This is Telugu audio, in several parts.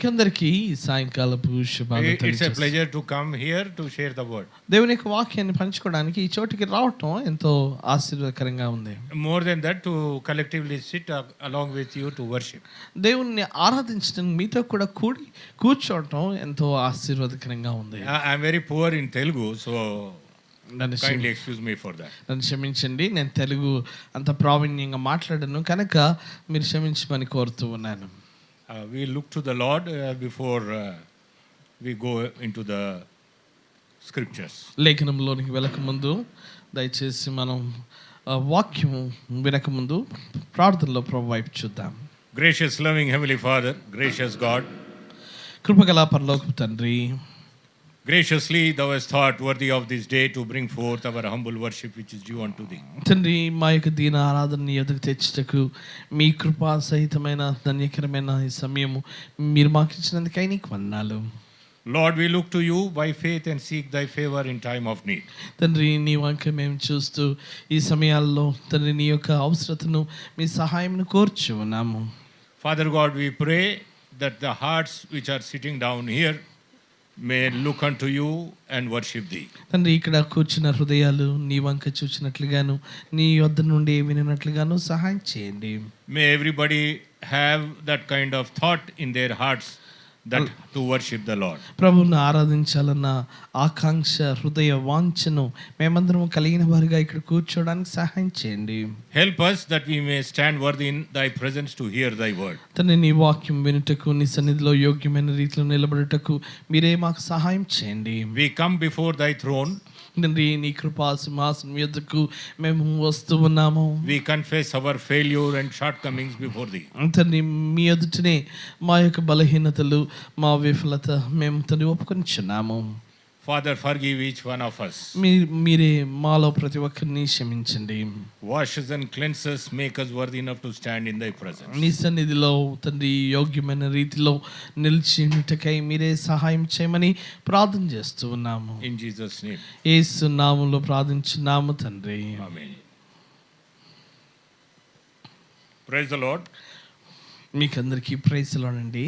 అందరికీ సాయంకాలపు శుభాలు. It's a pleasure to come here to share the word. దేవుని యొక్క వాక్యాన్ని పంచుకోవడానికి ఈ చోటికి రావటం ఎంతో ఆశీర్వాదకరంగా ఉంది. More than that, to collectively sit along with you to worship. దేవుణ్ణి ఆరాధించడం మీతో కూడా కూర్చోవటం ఎంతో ఆశీర్వాదకరంగా ఉంది. I'm very poor in Telugu, so నన్ను kindly excuse me for that. నన్ను క్షమించండి, నేను తెలుగు అంత ప్రావీణ్యంగా మాట్లాడను కనుక మీరు క్షమించమని కోరుతూ ఉన్నాను. We look to the Lord before we go into the scriptures. లేఖనంలోనికి వెళ్ళకముందు దయచేసి మనం వాక్యము వినకముందు ప్రార్థనలో ప్రభు వైపు చూద్దాం. Gracious loving heavenly Father, gracious God, కృపగల పరలోకపు తండ్రి, graciously thou hast thought worthy of this day to bring forth our humble worship which is due unto thee. తండ్రి, మా యొక్క దీన ఆరాధనని ఎదుగు తెచ్చుటకు మీ కృపా సహితమైన ధన్యకరమైన ఈ సమయము మీరు మాకు ఇచ్చినందుకై నీకు వందనాలు. Lord, we look to you by faith and seek thy favor in time of need. తండ్రి, నీ వంక మేము చూస్తూ ఈ సమయాల్లో తండ్రి నీ యొక్క అవసరతను మీ సహాయంను కోర్చు ఉన్నాము. Father God, we pray that the hearts which are sitting down here may look unto you and worship thee. తండ్రి, ఇక్కడ కూర్చున్న హృదయాలు నీ వంక చూచినట్లుగాను నీ యొద్ద నుండి వినినట్లుగాను సహాయం చేయండి. May everybody have that kind of thought in their hearts that to worship the Lord. ప్రభువును ఆరాధించాలన్న ఆకాంక్ష హృదయ వాంఛను మేమందరం కలిగిన వారిగా ఇక్కడ కూర్చోవడానికి సహాయం చేయండి. Help us that we may stand worthy in thy presence to hear thy word. తండ్రి, నీ వాక్యం వినుటకు నీ సన్నిధిలో యోగ్యమైన రీతిలో నిలబడుటకు మీరే మాకు సహాయం చేయండి. We come before thy throne. తండ్రి, నీ కృపా సింహాసనం యొద్దకు మేము వస్తూ ఉన్నాము. We confess our failure and shortcomings before thee. తండ్రి, మీ ఎదుటనే మా యొక్క బలహీనతలు మా విఫలత మేము తండ్రి ఒప్పుకొనిచున్నాము. Father, forgive each one of us. మీరే మాలో ప్రతి ఒక్కరిని క్షమించండి. Wash us and cleanse us, make us worthy enough to stand in thy presence. నీ సన్నిధిలో తండ్రి యోగ్యమైన రీతిలో నిలిచినటకై మీరే సహాయం చేయమని ప్రార్థన చేస్తూ ఉన్నాము. In Jesus' name. యేసు నామములో ప్రార్థించున్నాము తండ్రి. Amen. Praise the Lord. మీకందరికీ ప్రైజ్ ది లార్డ్ అండి.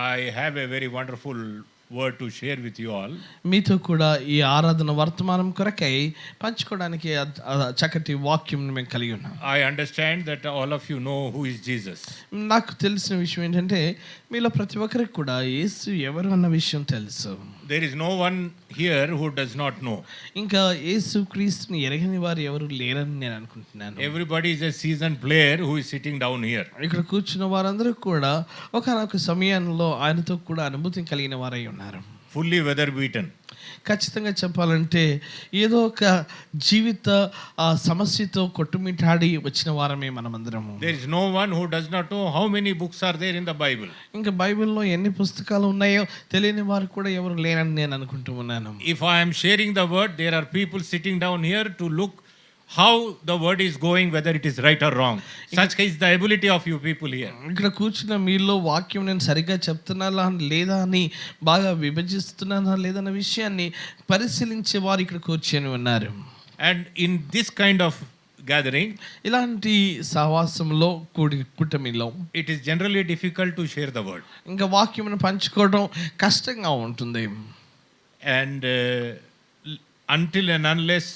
I have a very wonderful word to share with you all. మీతో కూడా ఈ ఆరాధన వర్తమానం కొరకై పంచుకోవడానికి చక్కటి వాక్యం మేము కలిగి ఉన్నాం. I understand that all of you know who is Jesus. నాకు తెలిసిన విషయం ఏంటంటే మీలో ప్రతి ఒక్కరికి కూడా యేసు ఎవరు అన్న విషయం తెలుసు. There is no one here who does not know. ఇంకా యేసు క్రీస్తుని ఎరగని వారు ఎవరు లేరని నేను అనుకుంటున్నాను. Everybody is a seasoned player who is sitting down here. ఇక్కడ కూర్చున్న వారందరూ కూడా ఒకనొక సమయంలో ఆయనతో కూడా అనుభూతి కలిగిన వారై ఉన్నారు. Fully weather beaten. ఖచ్చితంగా చెప్పాలంటే ఏదో ఒక జీవిత సమస్యతో కొట్టుమిట్టాడి వచ్చిన వారమే మనమందరము. There is no one who does not know how many books are there in the Bible. ఇంకా బైబిల్లో ఎన్ని పుస్తకాలు ఉన్నాయో తెలియని వారు కూడా ఎవరు లేరని నేను అనుకుంటూ ఉన్నాను. If I am sharing the word, there are people sitting down here to look how the word is going, whether it is right or wrong. Such is the ability of you people here. ఇక్కడ కూర్చున్న మీలో వాక్యం నేను సరిగ్గా చెప్తున్నానా లేదా అని బాగా విభజిస్తున్నానా లేదన్న విషయాన్ని పరిశీలించే వారు ఇక్కడ కూర్చొని ఉన్నారు. And in this kind of gathering, ఇలాంటి సహవాసంలో కూటమిలో it is generally difficult to share the word. ఇంకా వాక్యమును పంచుకోవడం కష్టంగా ఉంటుంది. And until and unless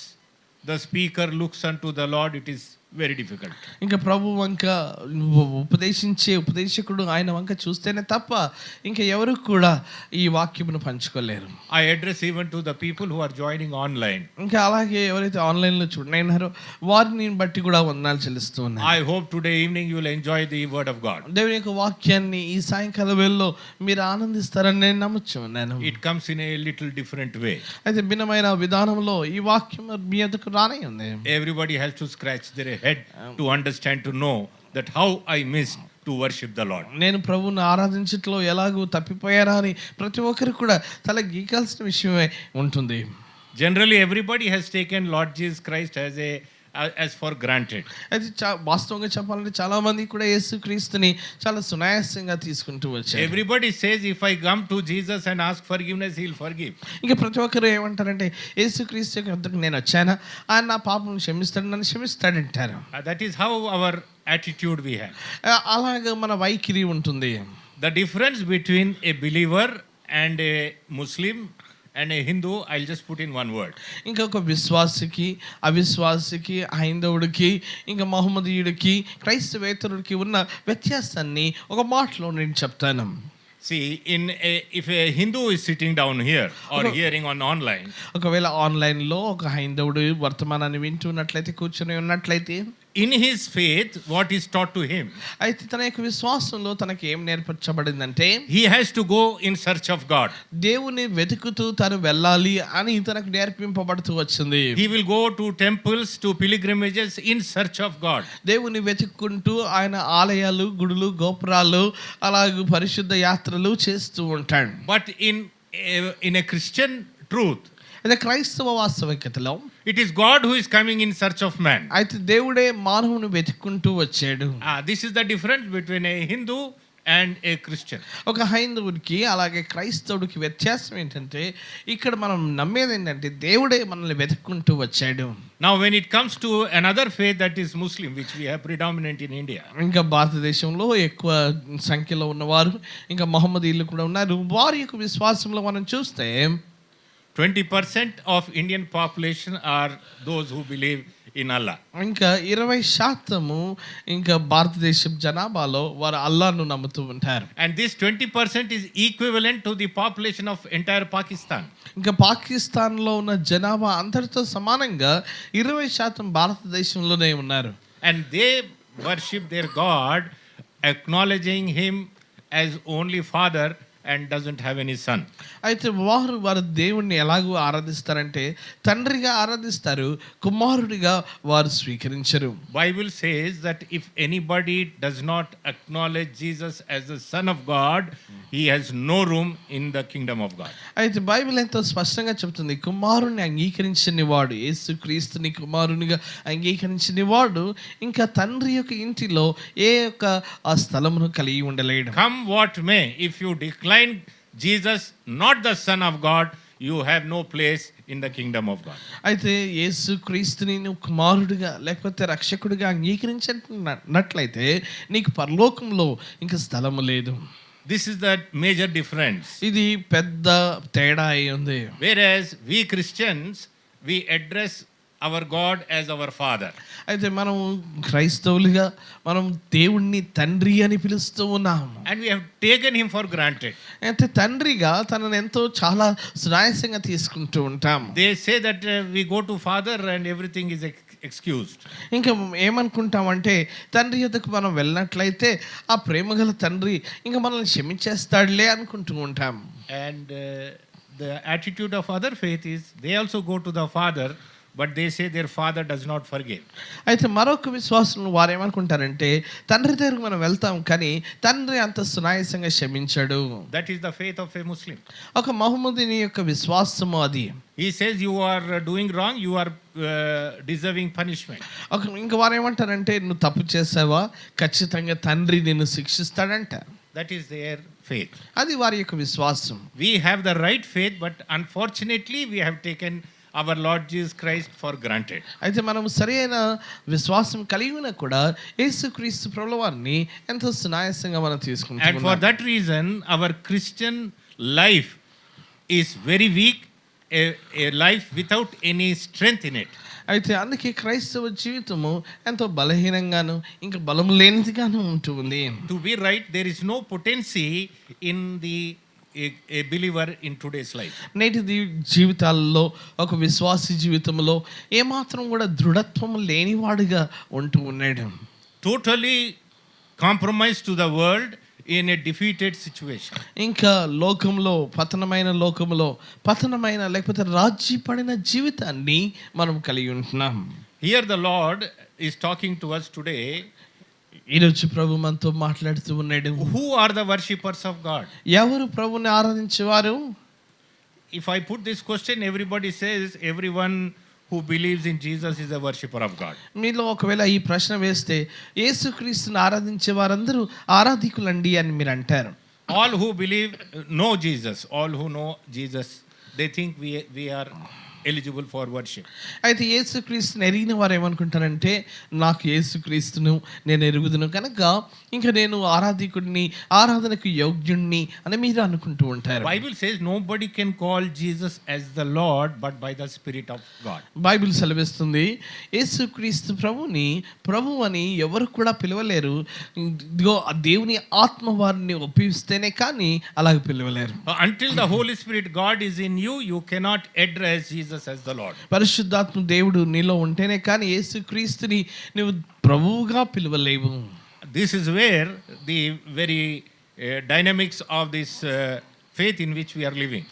the speaker looks unto the Lord, it is very difficult. ఇంకా ప్రభు వంక ఉపదేశకుడు ఆయన వంక చూస్తేనే తప్ప ఇంకా ఎవరు కూడా ఈ వాక్యమును పంచుకోలేరు. I address even to the people who are joining online. ఇంకా అలాగే ఎవరైతే ఆన్లైన్లో చూడనైనారో వారిని బట్టి కూడా వందనాలు చెల్లిస్తూ ఉన్నారు. I hope today evening you will enjoy the word of God. దేవుని యొక్క వాక్యాన్ని ఈ సాయంకాల వేళలో మీరు ఆనందిస్తారని నేను నమ్ముచున్నాను. It comes in a little different way. అయితే భిన్నమైన విధానంలో ఈ వాక్యం మీ ఎదుకు రానే ఉంది. Everybody has to scratch their head to understand, to know that how I missed to worship the Lord. నేను ప్రభువుని ఆరాధించట్లో ఎలాగూ తప్పిపోయారా అని ప్రతి ఒక్కరు కూడా తల గీకాల్సిన విషయమే ఉంటుంది. Generally everybody has taken Lord Jesus Christ as for granted. అయితే వాస్తవంగా చెప్పాలంటే చాలా మంది కూడా యేసుక్రీస్తుని చాలా సునాయాసంగా తీసుకుంటూ వచ్చారు. Everybody says if I come to Jesus and ask forgiveness, he'll forgive. ఇంకా ప్రతి ఒక్కరు ఏమంటారంటే యేసుక్రీస్తు యొద్దకు నేను వచ్చానా ఆయన నా పాపం క్షమిస్తాడు నన్ను క్షమిస్తాడంటారు. That is how our attitude we have. అలాగా మన వైఖరి ఉంటుంది. The difference between a believer and a Muslim and a Hindu, I'll just put in one word. ఇంకొక విశ్వాసికి అవిశ్వాసికి హైందవుడికి ఇంకా మహమ్మదీయుడికి క్రైస్తవేతరుడికి ఉన్న వ్యత్యాసాన్ని ఒక మాటలో నేను చెప్తాను. See, if a Hindu is sitting down here or hearing on online, ఒకవేళ ఆన్లైన్లో ఒక హైందవుడు వర్తమానాన్ని వింటున్నట్లయితే కూర్చొని ఉన్నట్లయితే in his faith, what is taught to him? అయితే తన యొక్క విశ్వాసంలో తనకి ఏం నేర్పించబడిందంటే He has to go in search of God. దేవుని వెతుకుతూ తను వెళ్ళాలి అని తనకు నేర్పింపబడుతూ వచ్చింది. He will go to temples, to pilgrimages in search of God. దేవుని వెతుక్కుంటూ ఆయన ఆలయాలు, గుడులు, గోపురాలు అలాగే పరిశుద్ధ యాత్రలు చేస్తూ ఉంటాడు. But in a Christian truth, అదే క్రైస్తవ వాస్తవికతలో it is God who is coming in search of man. అయితే దేవుడే మానవుని వెతుక్కుంటూ వచ్చాడు. This is the difference between a Hindu and a Christian. ఒక హైందవుడికి అలాగే క్రైస్తవుడికి వ్యత్యాసం ఏంటంటే ఇక్కడ మనం నమ్మేది ఏంటంటే దేవుడే మనల్ని వెతుక్కుంటూ వచ్చాడు. Now when it comes to another faith, that is Muslim, which we have predominant in India. ఇంకా భారతదేశంలో ఎక్కువ సంఖ్యలో ఉన్నవారు ఇంకా మహమ్మదీయులు కూడా ఉన్నారు. వారి యొక్క విశ్వాసంలో మనం చూస్తే 20% of Indian population are those who believe in Allah. ఇంకా 20% ఇంకా భారతదేశం జనాభాలో వారు అల్లాహ్ను నమ్ముతూ ఉంటారు. And this 20% is equivalent to the population of entire Pakistan. ఇంకా పాకిస్తాన్లో ఉన్న జనాభా అంతటితో సమానంగా 20% భారతదేశంలోనే ఉన్నారు. And they worship their God, acknowledging him as only father and doesn't have any son. అయితే వారు దేవుణ్ణి ఎలాగో ఆరాధిస్తారంటే తండ్రిగా ఆరాధిస్తారు, కుమారుడిగా వారు స్వీకరించరు. Bible says that if anybody does not acknowledge Jesus as the son of God, he has no room in the kingdom of God. అయితే బైబిల్ ఎంతో స్పష్టంగా చెప్తుంది, కుమారుని అంగీకరించని వాడు, యేసుక్రీస్తుని కుమారునిగా అంగీకరించని వాడు ఇంకా తండ్రి యొక్క ఇంటిలో ఏ యొక్క ఆ స్థలమును కలిగి ఉండలేడు. Come what may, if you decline Jesus, not the son of God, you have no place in the kingdom of God. అయితే యేసుక్రీస్తుని నువ్వు కుమారుడిగా లేకపోతే రక్షకుడిగా అంగీకరించినట్లయితే నీకు పరలోకంలో ఇంకా స్థలము లేదు. This is the major difference. ఇది పెద్ద తేడా అయి ఉంది. Whereas we Christians, we address our God as our father. అయితే మనం క్రైస్తవులుగా మనం దేవుణ్ణి తండ్రి అని పిలుస్తూ ఉన్నాము. And we have taken him for granted. అయితే తండ్రిగా తనను ఎంతో చాలా సునాయాసంగా తీసుకుంటూ ఉంటాము. They say that we go to father and everything is excused. ఇంకా ఏమనుకుంటామంటే తండ్రి యొద్దకు మనం వెళ్ళినట్లయితే ఆ ప్రేమగల తండ్రి ఇంకా మనల్ని క్షమించేస్తాడులే అనుకుంటూ ఉంటాం. And the attitude of other faith is they also go to the father, but they say their father does not forgive. అయితే మరొక విశ్వాసం వారు ఏమనుకుంటారంటే తండ్రి దగ్గరకు మనం వెళ్తాం కానీ తండ్రి అంత సునాయాసంగా క్షమించడు. That is the faith of a Muslim. ఒక మహమ్మదీని యొక్క విశ్వాసము అది. He says you are doing wrong, you are deserving punishment. ఇంకా వారు ఏమంటారంటే నువ్వు తప్పు చేసావా ఖచ్చితంగా తండ్రి నిన్ను శిక్షిస్తాడంట. That is their faith. అది వారి యొక్క విశ్వాసం. We have the right faith, but unfortunately we have taken our Lord Jesus Christ for granted. అయితే మనం సరైన విశ్వాసం కలిగి ఉన్నా కూడా యేసుక్రీస్తు ప్రభువారిని ఎంతో సునాయాసంగా మనం తీసుకుంటాం. And for that reason our Christian life is very weak, a life without any strength in it. అయితే అందుకే క్రైస్తవ జీవితము ఎంతో బలహీనంగాను ఇంకా బలం లేనిదిగాను ఉంటుంది. To be right, there is no potency in a believer in today's life. నేటి జీవితాల్లో ఒక విశ్వాసి జీవితంలో ఏమాత్రం కూడా దృఢత్వం లేనివాడుగా ఉంటూ ఉన్నాడు. Totally compromised to the world in a defeated situation. ఇంకా లోకంలో పతనమైన లేకపోతే రాజీ పడిన జీవితాన్ని మనం కలిగి ఉంటున్నాం. Here the Lord is talking to us today. ఈరోజు ప్రభు మనతో మాట్లాడుతూ ఉన్నాడు. Who are the worshippers of God? ఎవరు ప్రభుని ఆరాధించేవారు? If I put this question, everybody says everyone who believes in Jesus is a worshipper of God. మీలో ఒకవేళ ఈ ప్రశ్న వేస్తే యేసుక్రీస్తుని ఆరాధించే వారందరూ ఆరాధికులండి అని మీరు అంటారు. All who believe know Jesus, all who know Jesus, they think we are eligible for worship. అయితే యేసుక్రీస్తుని ఎరిగిన వారు ఏమనుకుంటారంటే నాకు యేసుక్రీస్తును నేను ఎరుగుదును కనుక ఇంకా నేను ఆరాధనకు యోగ్యుణ్ణి అని మీరు అనుకుంటూ ఉంటారు. Bible says nobody can call Jesus as the Lord but by the Spirit of God. Bible సెలవిస్తుంది యేసుక్రీస్తు ప్రభుని ప్రభు అని ఎవరు కూడా పిలవలేరు, ఇదిగో ఆ దేవుని ఆత్మ వారిని ఒప్పిస్తేనే కానీ అలాగ పిలవలేరు. Until the Holy Spirit God is in you, you cannot address Jesus as the Lord. పరిశుద్ధాత్మ దేవుడు నీలో ఉంటేనే కానీ యేసుక్రీస్తుని నువ్వు ప్రభువుగా పిలవలేవు. This is where the very dynamics of this faith in which we are living.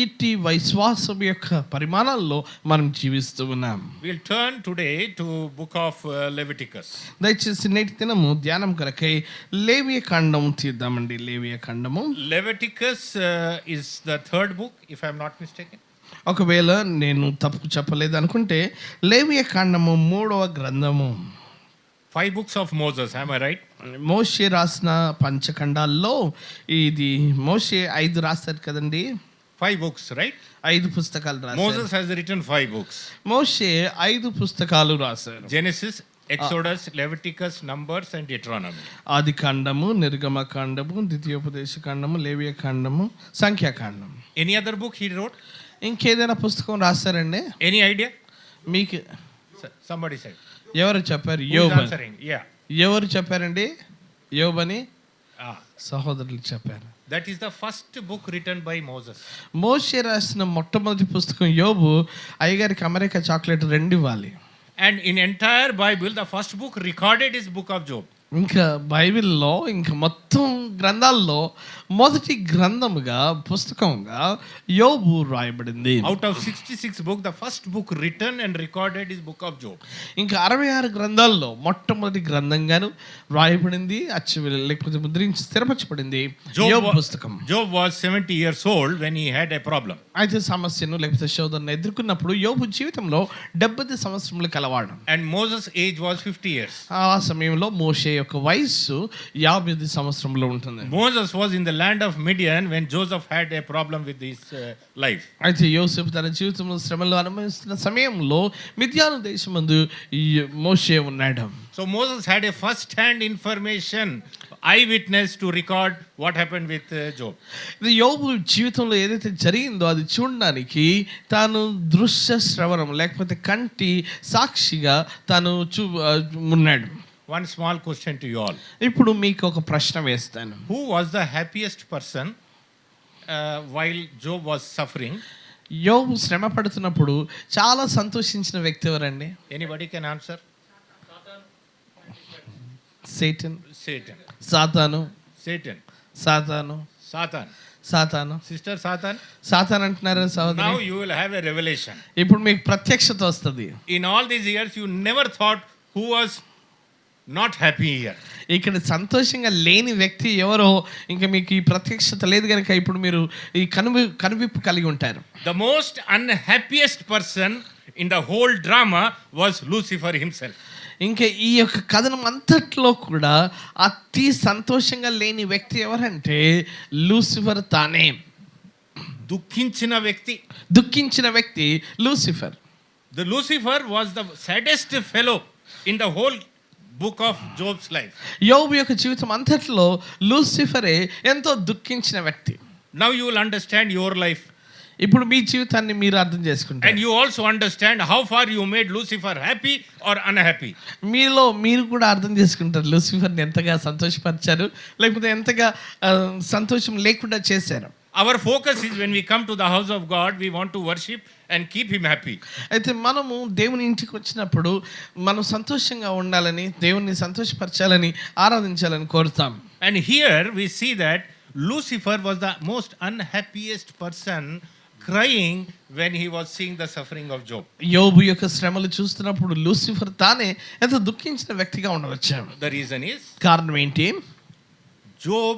ఇట్టి విశ్వాసం యొక్క పరిమాణాల్లో మనం జీవిస్తూ ఉన్నాం. We'll turn today to book of Leviticus. దయచేసి నేటి దినము ధ్యానం కొరకై లేవియ కాండము తీద్దామండి. లేవియ కాండము Leviticus is the third book, if I'm not mistaken. ఒకవేళ నేను తప్పు చెప్పలేదు అనుకుంటే లేవియ కాండము 3వ గ్రంథము. 5 books of Moses, am I right? మోషే రాసిన పంచఖండాల్లో ఇది మోషే 5 రాశారు కదండి. 5 books, right? 5 పుస్తకాలు రాశారు. Moses has written 5 books. మోషే 5 పుస్తకాలు రాశారు. Genesis, Exodus, Leviticus, Numbers and Deuteronomy. ఆది కాండము, నిర్గమ కాండము, ద్వితీయోపదేశ కాండము, లేవియ కాండము, సంఖ్యాకాండం. Any other book he wrote? ఇంకేదైనా పుస్తకం రాశారండి? Any idea? మీకు Somebody said. ఎవరు చెప్పారు? Who is యోబు. answering? Yeah. ఎవరు చెప్పారండి? యోబని Ah. సహోదరులు చెప్పారు. That is the first book written by Moses. మోషే రాసిన మొట్టమొదటి పుస్తకం యోబు. అయ్యగారికి అమెరికా చాక్లెట్ 2 ఇవ్వాలి. And in entire Bible, the first book recorded is book of Job. ఇంకా బైబిల్లో ఇంకా మొత్తం గ్రంథాల్లో మొదటి గ్రంథముగా పుస్తకంగా యోబు రాయబడింది. Out of 66 books, the first book written and recorded is book of Job. ఇంకా 66 గ్రంథాల్లో మొట్టమొదటి గ్రంథంగాను రాయబడింది, లేకపోతే ముద్రించి స్థిరపరచబడింది యోబు పుస్తకం. Job was 70 years old when he had a problem. అయితే సమస్యను లేకపోతే శోధనను ఎదుర్కొన్నప్పుడు యోబు జీవితంలో 70 సంవత్సరములు కలవాడు. And Moses' age was 50 years. ఆ సమయంలో మోషే యొక్క వయస్సు 50 సంవత్సరంలో ఉంటుంది. Moses was in the land of Midian when Joseph had a problem with his life. అయితే యోసేపు తన జీవితంలో శ్రమలు అనుభవిస్తున్న సమయంలో మిద్యాను దేశమందు మోషే ఉన్నాడు. So Moses had a first-hand information, eyewitness to record what happened with Job. ఇది యోబు జీవితంలో ఏదైతే జరిగిందో అది చూడడానికి తాను దృశ్య శ్రవణం లేకపోతే కంటి సాక్షిగా తాను ఉన్నాడు. One small question to you all. ఇప్పుడు మీకు ఒక ప్రశ్న వేస్తాను. Who was the happiest person while Job was suffering? యోబు శ్రమ పడుతున్నప్పుడు చాలా సంతోషించిన వ్యక్తి ఎవరండి? Anybody can answer? Satan. Satan. సాతాను. Satan. సాతాను. Satan. సాతాను. Sister Satan. సాతాను అంటున్నారు Now సహోదరి. you will have a revelation. ఇప్పుడు మీకు ప్రత్యక్షత వస్తుంది. In all these years, you never thought who was not happy here. ఇక్కడ సంతోషంగా లేని వ్యక్తి ఎవరో ఇంకా మీకు ఈ ప్రత్యక్షత లేదు కనుక ఇప్పుడు మీరు ఈ కనువిప్పు కలిగి ఉంటారు. The most unhappiest person in the whole drama was Lucifer himself. ఇంకా ఈ యొక్క కథనం అంతట్లో కూడా అతి సంతోషంగా లేని వ్యక్తి ఎవరంటే లూసిఫర్ తానే. దుఃఖించిన వ్యక్తి Lucifer. The Lucifer was the saddest fellow in the whole book of Job's life. యోబు యొక్క జీవితం అంతట్లో లూసిఫరే ఎంతో దుఃఖించిన వ్యక్తి. Now you will understand your life. ఇప్పుడు మీ జీవితాన్ని మీరు అర్థం చేసుకుంటారు. And you also understand how far you made Lucifer happy or unhappy. మీరు కూడా అర్థం చేసుకుంటారు లూసిఫర్ని ఎంతగా సంతోషపరిచారు లేకపోతే ఎంతగా సంతోషం లేకుండా చేశారు. Our focus is when we come to the house of God, we want to worship and keep him happy. అయితే మనము దేవుని ఇంటికి వచ్చినప్పుడు మనం సంతోషంగా ఉండాలని, దేవుని సంతోషపరచాలని, ఆరాధించాలని కోరుతాం. And here we see that Lucifer was the most unhappiest person, crying when he was seeing the suffering of Job. యోబు యొక్క శ్రమలు చూస్తున్నప్పుడు లూసిఫర్ తానే ఎంతో దుఃఖించిన వ్యక్తిగా ఉండవచ్చు. The reason is కారణం ఏంటి? Job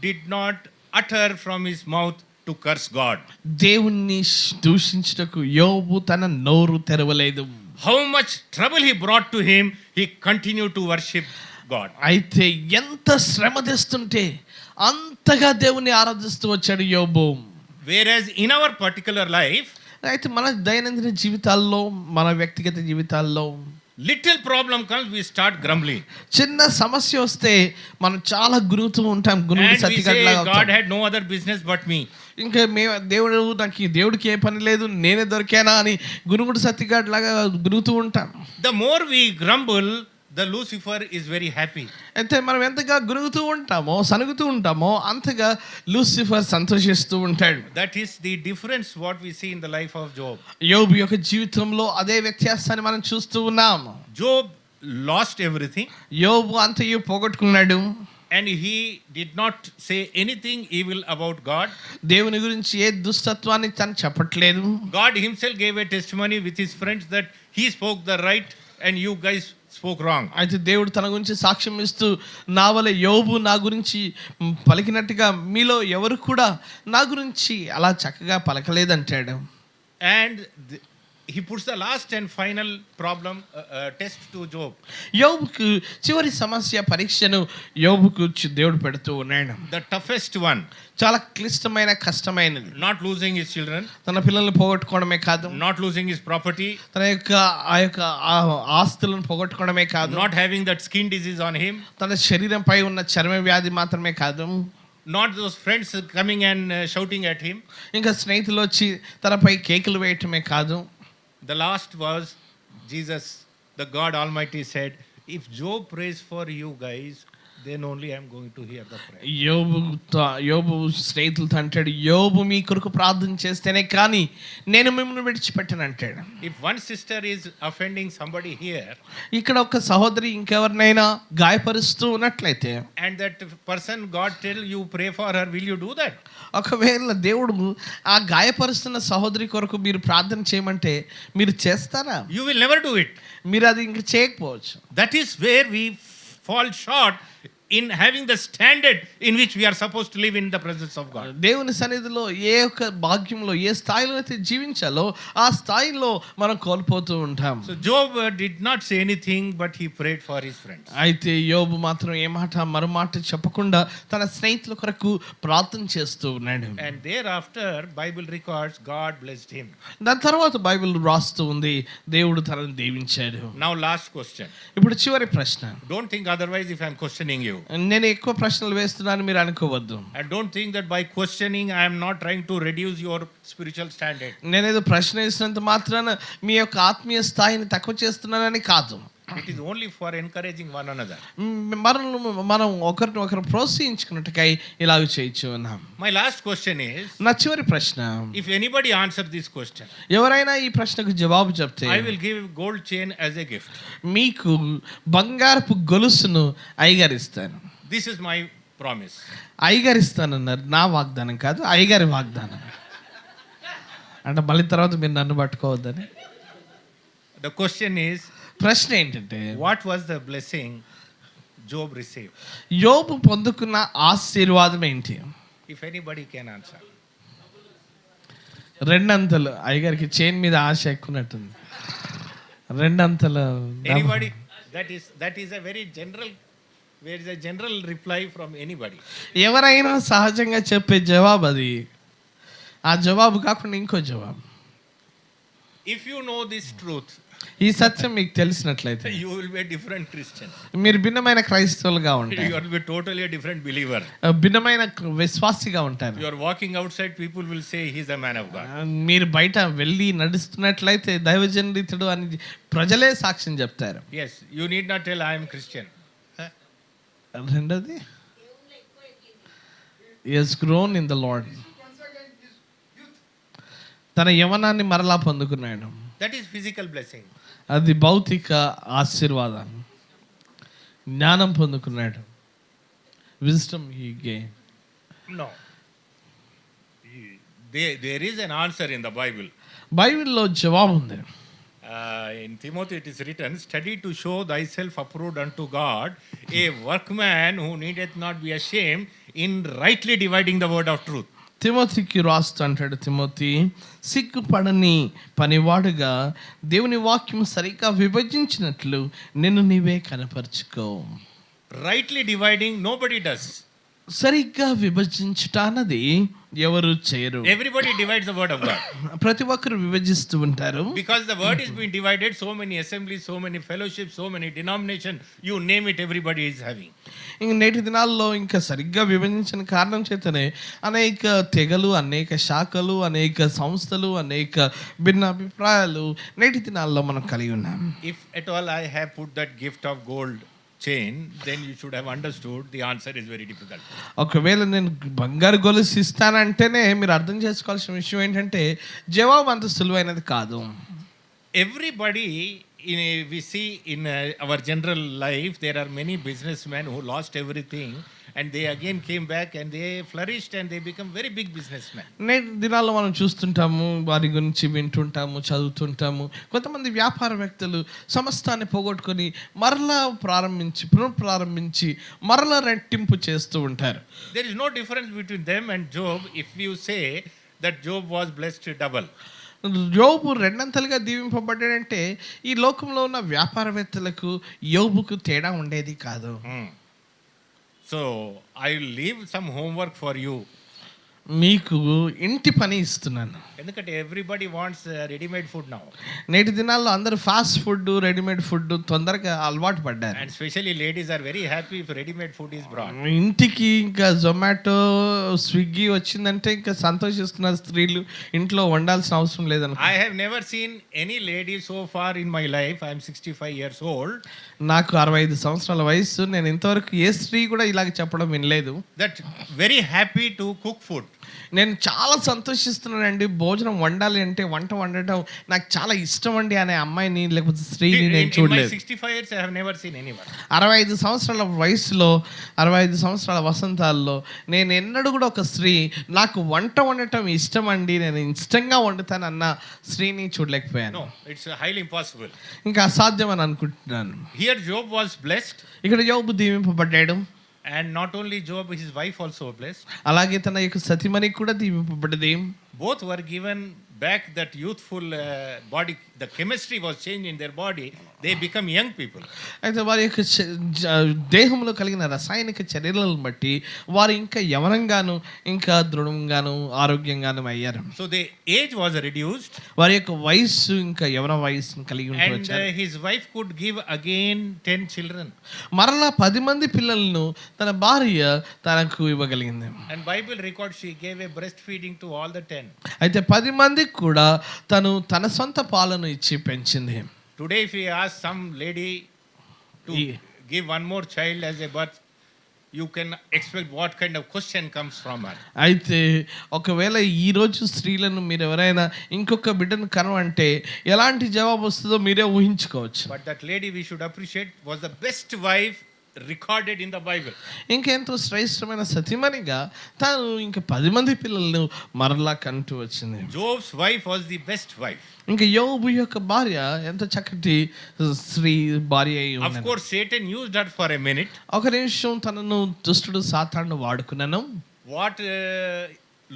did not utter from his mouth to curse God. దేవుణ్ణి దూషించుటకు యోబు తన నోరు తెరవలేదు. How much trouble he brought to him, he continued to worship God. అయితే ఎంత శ్రమ తెస్తుంటే అంతగా దేవుని ఆరాధిస్తూ వచ్చాడు యోబు. Whereas in our particular life, అయితే మన దైనందిన జీవితాల్లో, మన వ్యక్తిగత జీవితాల్లో little problem comes, we start grumbling. చిన్న సమస్య వస్తే మనం చాలా గురుగుతూ ఉంటాం, గురుగు And we say, సత్తిగడ్డలాగా God అవుతాం. had no other business but me. ఇంకా దేవుడికి ఏ పని లేదు, నేనే దొరికానా అని గురుగుడు సత్తిగడ్డలాగా గురుగుతూ ఉంటాం. The more we grumble, the Lucifer is very happy. అయితే మనం ఎంతగా గురుగుతూ ఉంటామో, సనుగుతూ ఉంటామో, అంతగా లూసిఫర్ సంతోషిస్తూ ఉంటాడు. That is the difference what we see in the life of Job. యోబు యొక్క జీవితంలో అదే వ్యత్యాసాన్ని మనం చూస్తూ ఉన్నాం. Job lost everything. యోబు అంతయు పోగొట్టుకున్నాడు. And he did not say anything evil about God. దేవుని గురించి ఏ దుష్టత్వాన్ని తను చెప్పట్లేదు. God himself gave a testimony with his friends that he spoke the right and you guys spoke wrong. అయితే దేవుడు తన గురించి సాక్ష్యం ఇస్తూ, నా వలె యోబు నా గురించి పలికినట్టుగా మీలో ఎవరు కూడా నా గురించి అలా చక్కగా పలకలేదంటాడు. And he puts the last and final problem test to Job. యోబుకు చివరి సమస్య పరీక్షను యోబుకు దేవుడు పెడుతూ ఉన్నాడు. The toughest one. చాలా క్లిష్టమైన, కష్టమైనది. Not losing his children. తన పిల్లల్ని పోగొట్టుకోవడమే కాదు, Not losing his property. తన యొక్క ఆస్తులను పోగొట్టుకోవడమే కాదు, Not having that skin disease on him. తన శరీరంపై ఉన్న చర్మ వ్యాధి మాత్రమే కాదు, Not those friends coming and shouting at him. ఇంకా స్నేహితులు వచ్చి తనపై కేకులు వేయటమే కాదు. The last was Jesus, the God Almighty said, if Job prays for you guys, then only I am going to hear the prayer. యోబు స్నేహితులతో అంటాడు, యోబు మీ కొరకు ప్రార్థన చేస్తేనే కానీ నేను మిమ్మల్ని విడిచిపెట్టను అంటాడు. If one sister is offending somebody here, ఇక్కడ ఒక సహోదరి ఇంకెవరినైనా గాయపరుస్తూ ఉన్నట్లయితే, and that person God tell you pray for her, will you do that? ఒకవేళ దేవుడు ఆ గాయపరుస్తున్న సహోదరి కొరకు మీరు ప్రార్థన చేయమంటే మీరు చేస్తారా? You will never do it. మీరు అది ఇంక చేయకపోవచ్చు. That is where we fall short in having the standard in which we are supposed to live in the presence of God. దేవుని సన్నిధిలో ఏ ఒక్క భాగ్యంలో, ఏ స్థాయిలో అయితే జీవించాలో ఆ స్థాయిలో మనం కోల్పోతూ ఉంటాం. So Job did not say anything, but he prayed for his friends. అయితే యోబు మాత్రం ఏ మాట మరో మాట చెప్పకుండా తన స్నేహితుల కొరకు ప్రార్థన చేస్తూ ఉన్నాడు. And thereafter Bible records God blessed him. దాని తర్వాత బైబిల్ రాస్తూ ఉంది, దేవుడు తనను దీవించాడు. Now last question. ఇప్పుడు చివరి ప్రశ్న. Don't think otherwise if I am questioning you. నేను ఎక్కువ ప్రశ్నలు వేస్తున్నాను మీరు అనుకోవద్దు. And don't think that by questioning I am not trying to reduce your spiritual standard. నేనేదో ప్రశ్న వేసినంత మాత్రాన మీ యొక్క ఆత్మీయ స్థాయిని తక్కువ చేస్తున్నానని కాదు. It is only for encouraging one another. మనం ఒకరినొకరు ప్రోత్సహించుకున్నట్టుకై ఇలాగ చేయొచ్చు అన్నాం. My last question is, నా చివరి ప్రశ్న, if anybody answer this question, ఎవరైనా ఈ ప్రశ్నకు జవాబు చెప్తే I will give gold chain as a gift. మీకు బంగారపు గొలుసును అయ్యగారిస్తాను. This is my promise. అయ్యగారిస్తానన్నారు. నా వాగ్దానం కాదు, అయ్యగారి వాగ్దానం. అంటే మళ్ళీ తర్వాత మీరు నన్ను పట్టుకోవద్దని. The question is, ప్రశ్న ఏంటంటే, what was the blessing Job received? యోబు పొందుకున్న ఆశీర్వాదం ఏంటి? If anybody can answer. రెండంతలు. అయ్యగారికి చైన్ మీద ఆశ ఎక్కున్నట్టుంది. రెండంతలు. Anybody? That is a very general. There is a general reply from anybody. ఎవరైనా సహజంగా చెప్పే జవాబు అది. ఆ జవాబు కాకుండా ఇంకో జవాబు. If you know this truth, ఈ సత్యం మీకు తెలిసినట్లయితే you will be a different Christian. మీరు భిన్నమైన క్రైస్తవులుగా You ఉంటారు. will be totally a different believer. భిన్నమైన విశ్వాసిగా ఉంటారు. You are walking outside, people will say he is a man of God. మీరు బయట వెళ్ళి నడుస్తున్నట్లయితే దైవజనుడితుడు అని ప్రజలే సాక్ష్యం చెప్తారు. Yes, you need not tell I am Christian. రెండోది, he has grown in the Lord. తన యవనాన్ని మరలా పొందుకున్నాడు. That is physical blessing. అది భౌతిక ఆశీర్వాదం. జ్ఞానం పొందుకున్నాడు. Wisdom he gained. No. There is an answer in the Bible. బైబిల్లో జవాబు ఉంది. In Timothy it is written, study to show thyself approved unto God, a workman who needeth not be ashamed, in rightly dividing the word of truth. తిమోతికి రాస్తూ అంటాడు, తిమోతి సిగ్గుపడని పనివాడుగా దేవుని వాక్యం సరిగ్గా విభజించినట్లు నిన్ను నీవే కనపరుచుకో. Rightly dividing, nobody does. సరిగ్గా విభజించుట అన్నది ఎవరు చేయరు. Everybody divides the word of God. ప్రతి ఒక్కరు విభజిస్తూ ఉంటారు. Because the word is being divided, so many assemblies, so many fellowships, so many denominations, you name it, everybody is having. ఇంక నేటి దినాల్లో ఇంకా సరిగ్గా విభజించిన కారణం చేతనే అనేక తెగలు, అనేక శాఖలు, అనేక సంస్థలు, అనేక భిన్న అభిప్రాయాలు నేటి దినాల్లో మనం కలిగి ఉన్నాం. If at all I have put that gift of gold chain, then you should have understood the answer is very difficult. ఒకవేళ నేను బంగారు గొలుసు ఇస్తానంటేనే మీరు అర్థం చేసుకోవాల్సిన విషయం ఏంటంటే జవాబు అంత సులువైనది కాదు. Everybody we see in our general life, there are many businessmen who lost everything and they again came back and they flourished and they become very big businessmen. నేటి దినాల్లో మనం చూస్తుంటాము, వారి గురించి వింటుంటాము, చదువుతుంటాము. కొంతమంది వ్యాపారవేత్తలు సమస్తాన్ని పోగొట్టుకొని మరలా పునఃప్రారంభించి మరలా రెట్టింపు చేస్తూ ఉంటారు. There is no difference between them and Job if you say that Job was blessed double. యోబు రెండంతలుగా దీవింపబడ్డాడంటే ఈ లోకంలో ఉన్న వ్యాపారవేత్తలకు యోబుకు తేడా ఉండేది కాదు. So I will leave some homework for you. మీకు ఇంటి పని ఇస్తున్నాను. ఎందుకంటే everybody wants readymade food now. నేటి దినాల్లో అందరూ ఫాస్ట్ ఫుడ్, రెడీమేడ్ ఫుడ్ తొందరగా అలవాటు పడ్డారు. And specially ladies are very happy if readymade food is brought. ఇంటికి ఇంకా జొమాటో, స్విగ్గీ వచ్చిందంటే ఇంకా సంతోషిస్తున్నారు స్త్రీలు, ఇంట్లో వండాల్సిన అవసరం లేదన్న. I have never seen any lady so far in my life. I am 65 years old. నాకు 65 సంవత్సరాల వయసు. నేను ఇంతవరకు ఏ స్త్రీ కూడా ఇలాగ చెప్పడం వినలేదు. That very happy to cook food. నేను చాలా సంతోషిస్తున్నానండి, భోజనం వండాలి అంటే, వంట వండటం నాకు చాలా ఇష్టం అండి అనే అమ్మాయిని లేకపోతే స్త్రీని నేను చూడలేదు. 65 years I have never seen anyone. 65 సంవత్సరాల వయసులో, 65 సంవత్సరాల వసంతాల్లో నేను ఎన్నడూ కూడా ఒక స్త్రీ నాకు వంట వండటం ఇష్టం అండి, నేను ఇష్టంగా వండుతాను అన్న స్త్రీని చూడలేకపోయాను. No, it's highly impossible. ఇంకా అసాధ్యం అని అనుకుంటున్నాను. Here Job was blessed. ఇక్కడ యోబు దీవింపబడ్డాడు. And not only Job, his wife also blessed. అలాగే తన యొక్క సతిమణి కూడా దీవింపబడ్డది. Both were given back that youthful body. The chemistry was changed in their body. They become young people. అయితే వారి యొక్క దేహంలో కలిగిన రసాయనిక చర్యలను బట్టి వారు ఇంకా యవనంగాను, ఇంకా దృఢంగాను, ఆరోగ్యంగాను అయ్యారు. So the age was reduced. వారి యొక్క వయస్సు ఇంకా యవన వయస్సును కలిగి and his wife could give again 10 children. మరలా 10 మంది పిల్లలను తన భార్య తనకు ఇవ్వగలిగింది. And Bible records she gave a breastfeeding to all the 10. అయితే 10 మందికి కూడా తను తన సొంత పాలను ఇచ్చి పెంచింది. Today if we ask some lady to give one more child as a birth, you can expect what kind of question comes from her. అయితే ఒకవేళ ఈ రోజు స్త్రీలను మీరు ఎవరైనా ఇంకొక బిడ్డను కనవంటే ఎలాంటి జవాబు వస్తుందో మీరే ఊహించుకోవచ్చు. But that lady we should appreciate was the best wife recorded in the Bible. ఇంకెంతో శ్రేష్టమైన సతిమణిగా తను ఇంకా 10 మంది పిల్లలను మరలా కంటూ వచ్చింది. Job's wife was the best wife. ఇంకా యోబు యొక్క భార్య ఎంత చక్కటి స్త్రీ భార్య అయి ఉన్నది. Of course Satan used her for a minute. ఒక నిమిషం తనను దుష్టుడు సాతాను వాడుకున్నాను. What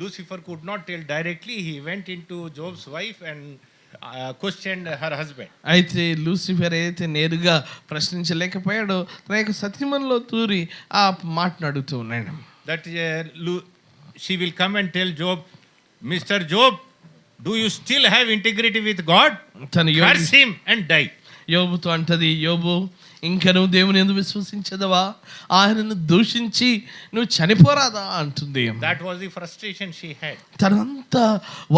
Lucifer could not tell directly, he went into Job's wife and questioned her husband. అయితే లూసిఫర్ అయితే నేరుగా ప్రశ్నించలేకపోయాడో తన యొక్క సత్యమనిలో తూరి ఆ మాటను అడుగుతూ ఉన్నాడు. That she will come and tell Job, Mr. Job, do you still have integrity with God? Curse him and die. యోబుతో అంటది, యోబు ఇంకా నువ్వు దేవుని ఎందుకు విశ్వసించదవా, ఆయనను దూషించి నువ్వు చనిపోరాదా అంటుంది. That was the frustration she had. తనంతా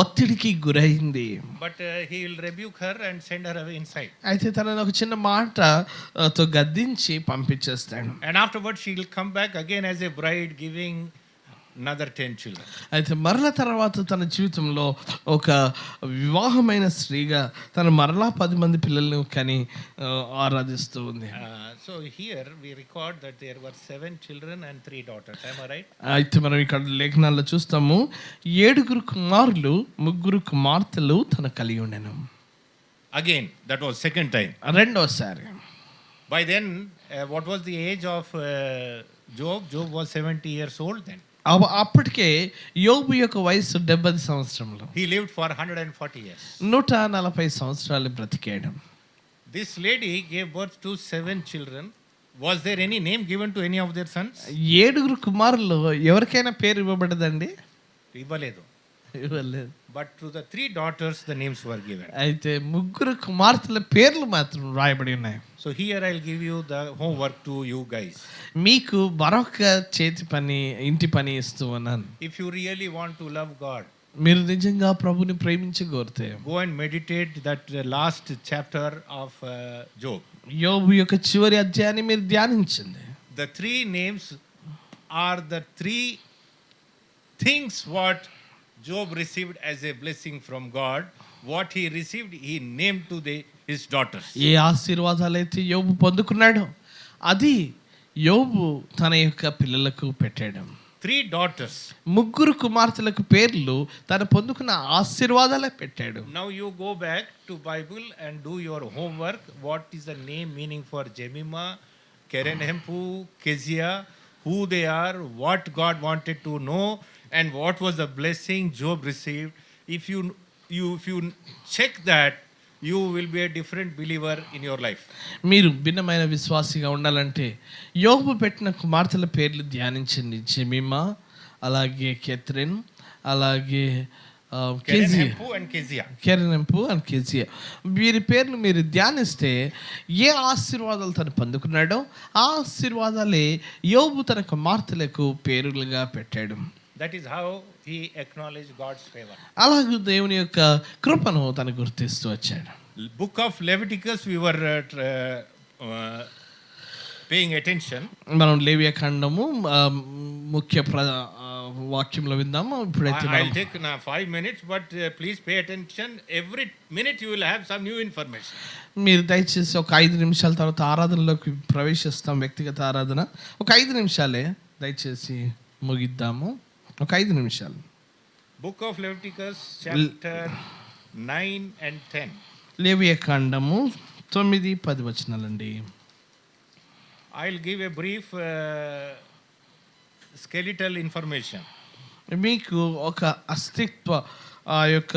ఒత్తిడికి గురైంది. But he will rebuke her and send her away inside. అయితే తనని ఒక చిన్న మాటతో గద్దించి పంపించేస్తాడు. And afterwards she will come back again as a bride giving another 10 children. అయితే మరల తర్వాత తన జీవితంలో ఒక వివాహమైన స్త్రీగా తన మరలా 10 మంది పిల్లలను కని ఆరాధిస్తూ ఉంది. So here we record that there were 7 children and 3 daughters. Am I right? అయితే మనం ఇక్కడ లేఖనాల్లో చూస్తాము 7 కుమారులు 3 కుమార్తెలు తన కలిగి ఉండెను. Again, that was second time. రెండోసారి. By then, what was the age of Job? Job was 70 years old then. అప్పటికే యోబు యొక్క వయసు 70 సంవత్సరములు. He lived for 140 years. 140 సంవత్సరాలు బ్రతికాడు. This lady gave birth to 7 children. Was there any name given to any of their sons? 7 కుమారులు ఎవరికైనా పేరు ఇవ్వబడదండి? ఇవ్వలేదు. ఇవ్వలేదు. But to the 3 daughters the names were given. అయితే 3 కుమార్తెల పేర్లు మాత్రం రాయబడి ఉన్నాయి. So here I'll give you the homework to you guys. మీకు మరొక చేతి పని, ఇంటి పని ఇస్తూ ఉన్నాను. If you really want to love God, మీరు నిజంగా ప్రభుని ప్రేమించగోరితే go and meditate that last chapter of Job. యోబు యొక్క చివరి అధ్యాయాన్ని మీరు ధ్యానించండి. The 3 names are the 3 things what Job received as a blessing from God. What he received, he named to his daughters. ఏ ఆశీర్వాదాలైతే యోబు పొందుకున్నాడో అది యోబు తన యొక్క పిల్లలకు పెట్టాడు. 3 daughters. 3 కుమార్తెలకు పేర్లు తను పొందుకున్న ఆశీర్వాదాలే పెట్టాడు. Now you go back to Bible and do your homework. What is the name meaning for Jemimah, Kerenhempu, Kezia, who they are, what God wanted to know, and what was the blessing Job received. If you check that, you will be a different believer in your life. మీరు భిన్నమైన విశ్వాసిగా ఉండాలంటే యోబు పెట్టిన కుమార్తెల పేర్లు ధ్యానించండి. జెమిమా, అలాగే కెత్రిన్, అలాగే Kerenhempu and Kezia. Kerenhempu and Kezia, వీరి పేర్లు మీరు ధ్యానిస్తే ఏ ఆశీర్వాదాలు తను పొందుకున్నాడో ఆ ఆశీర్వాదాలే యోబు తన కుమార్తెలకు పేరులుగా పెట్టాడు. That is how he acknowledged God's favor. అలాగే దేవుని యొక్క కృపను తను గుర్తిస్తూ వచ్చాడు. Book of Leviticus we were paying attention. మనం లేవియ ఖండము ముఖ్య వాక్యంలో విందాము. ఇప్పుడైతే I'll take 5 minutes, but please pay attention. Every minute you will have some new information. మీరు దయచేసి ఒక 5 నిమిషాల తర్వాత ఆరాధనలోకి ప్రవేశిస్తాం. వ్యక్తిగత ఆరాధన ఒక 5 నిమిషాలే, దయచేసి ముగిద్దాము. ఒక 5 నిమిషాలు. Book of Leviticus chapter 9 and 10. లేవియ ఖండము 9, 10 వచనాలండి. I'll give a brief skeletal information. మీకు ఒక అస్తిత్వ ఆ యొక్క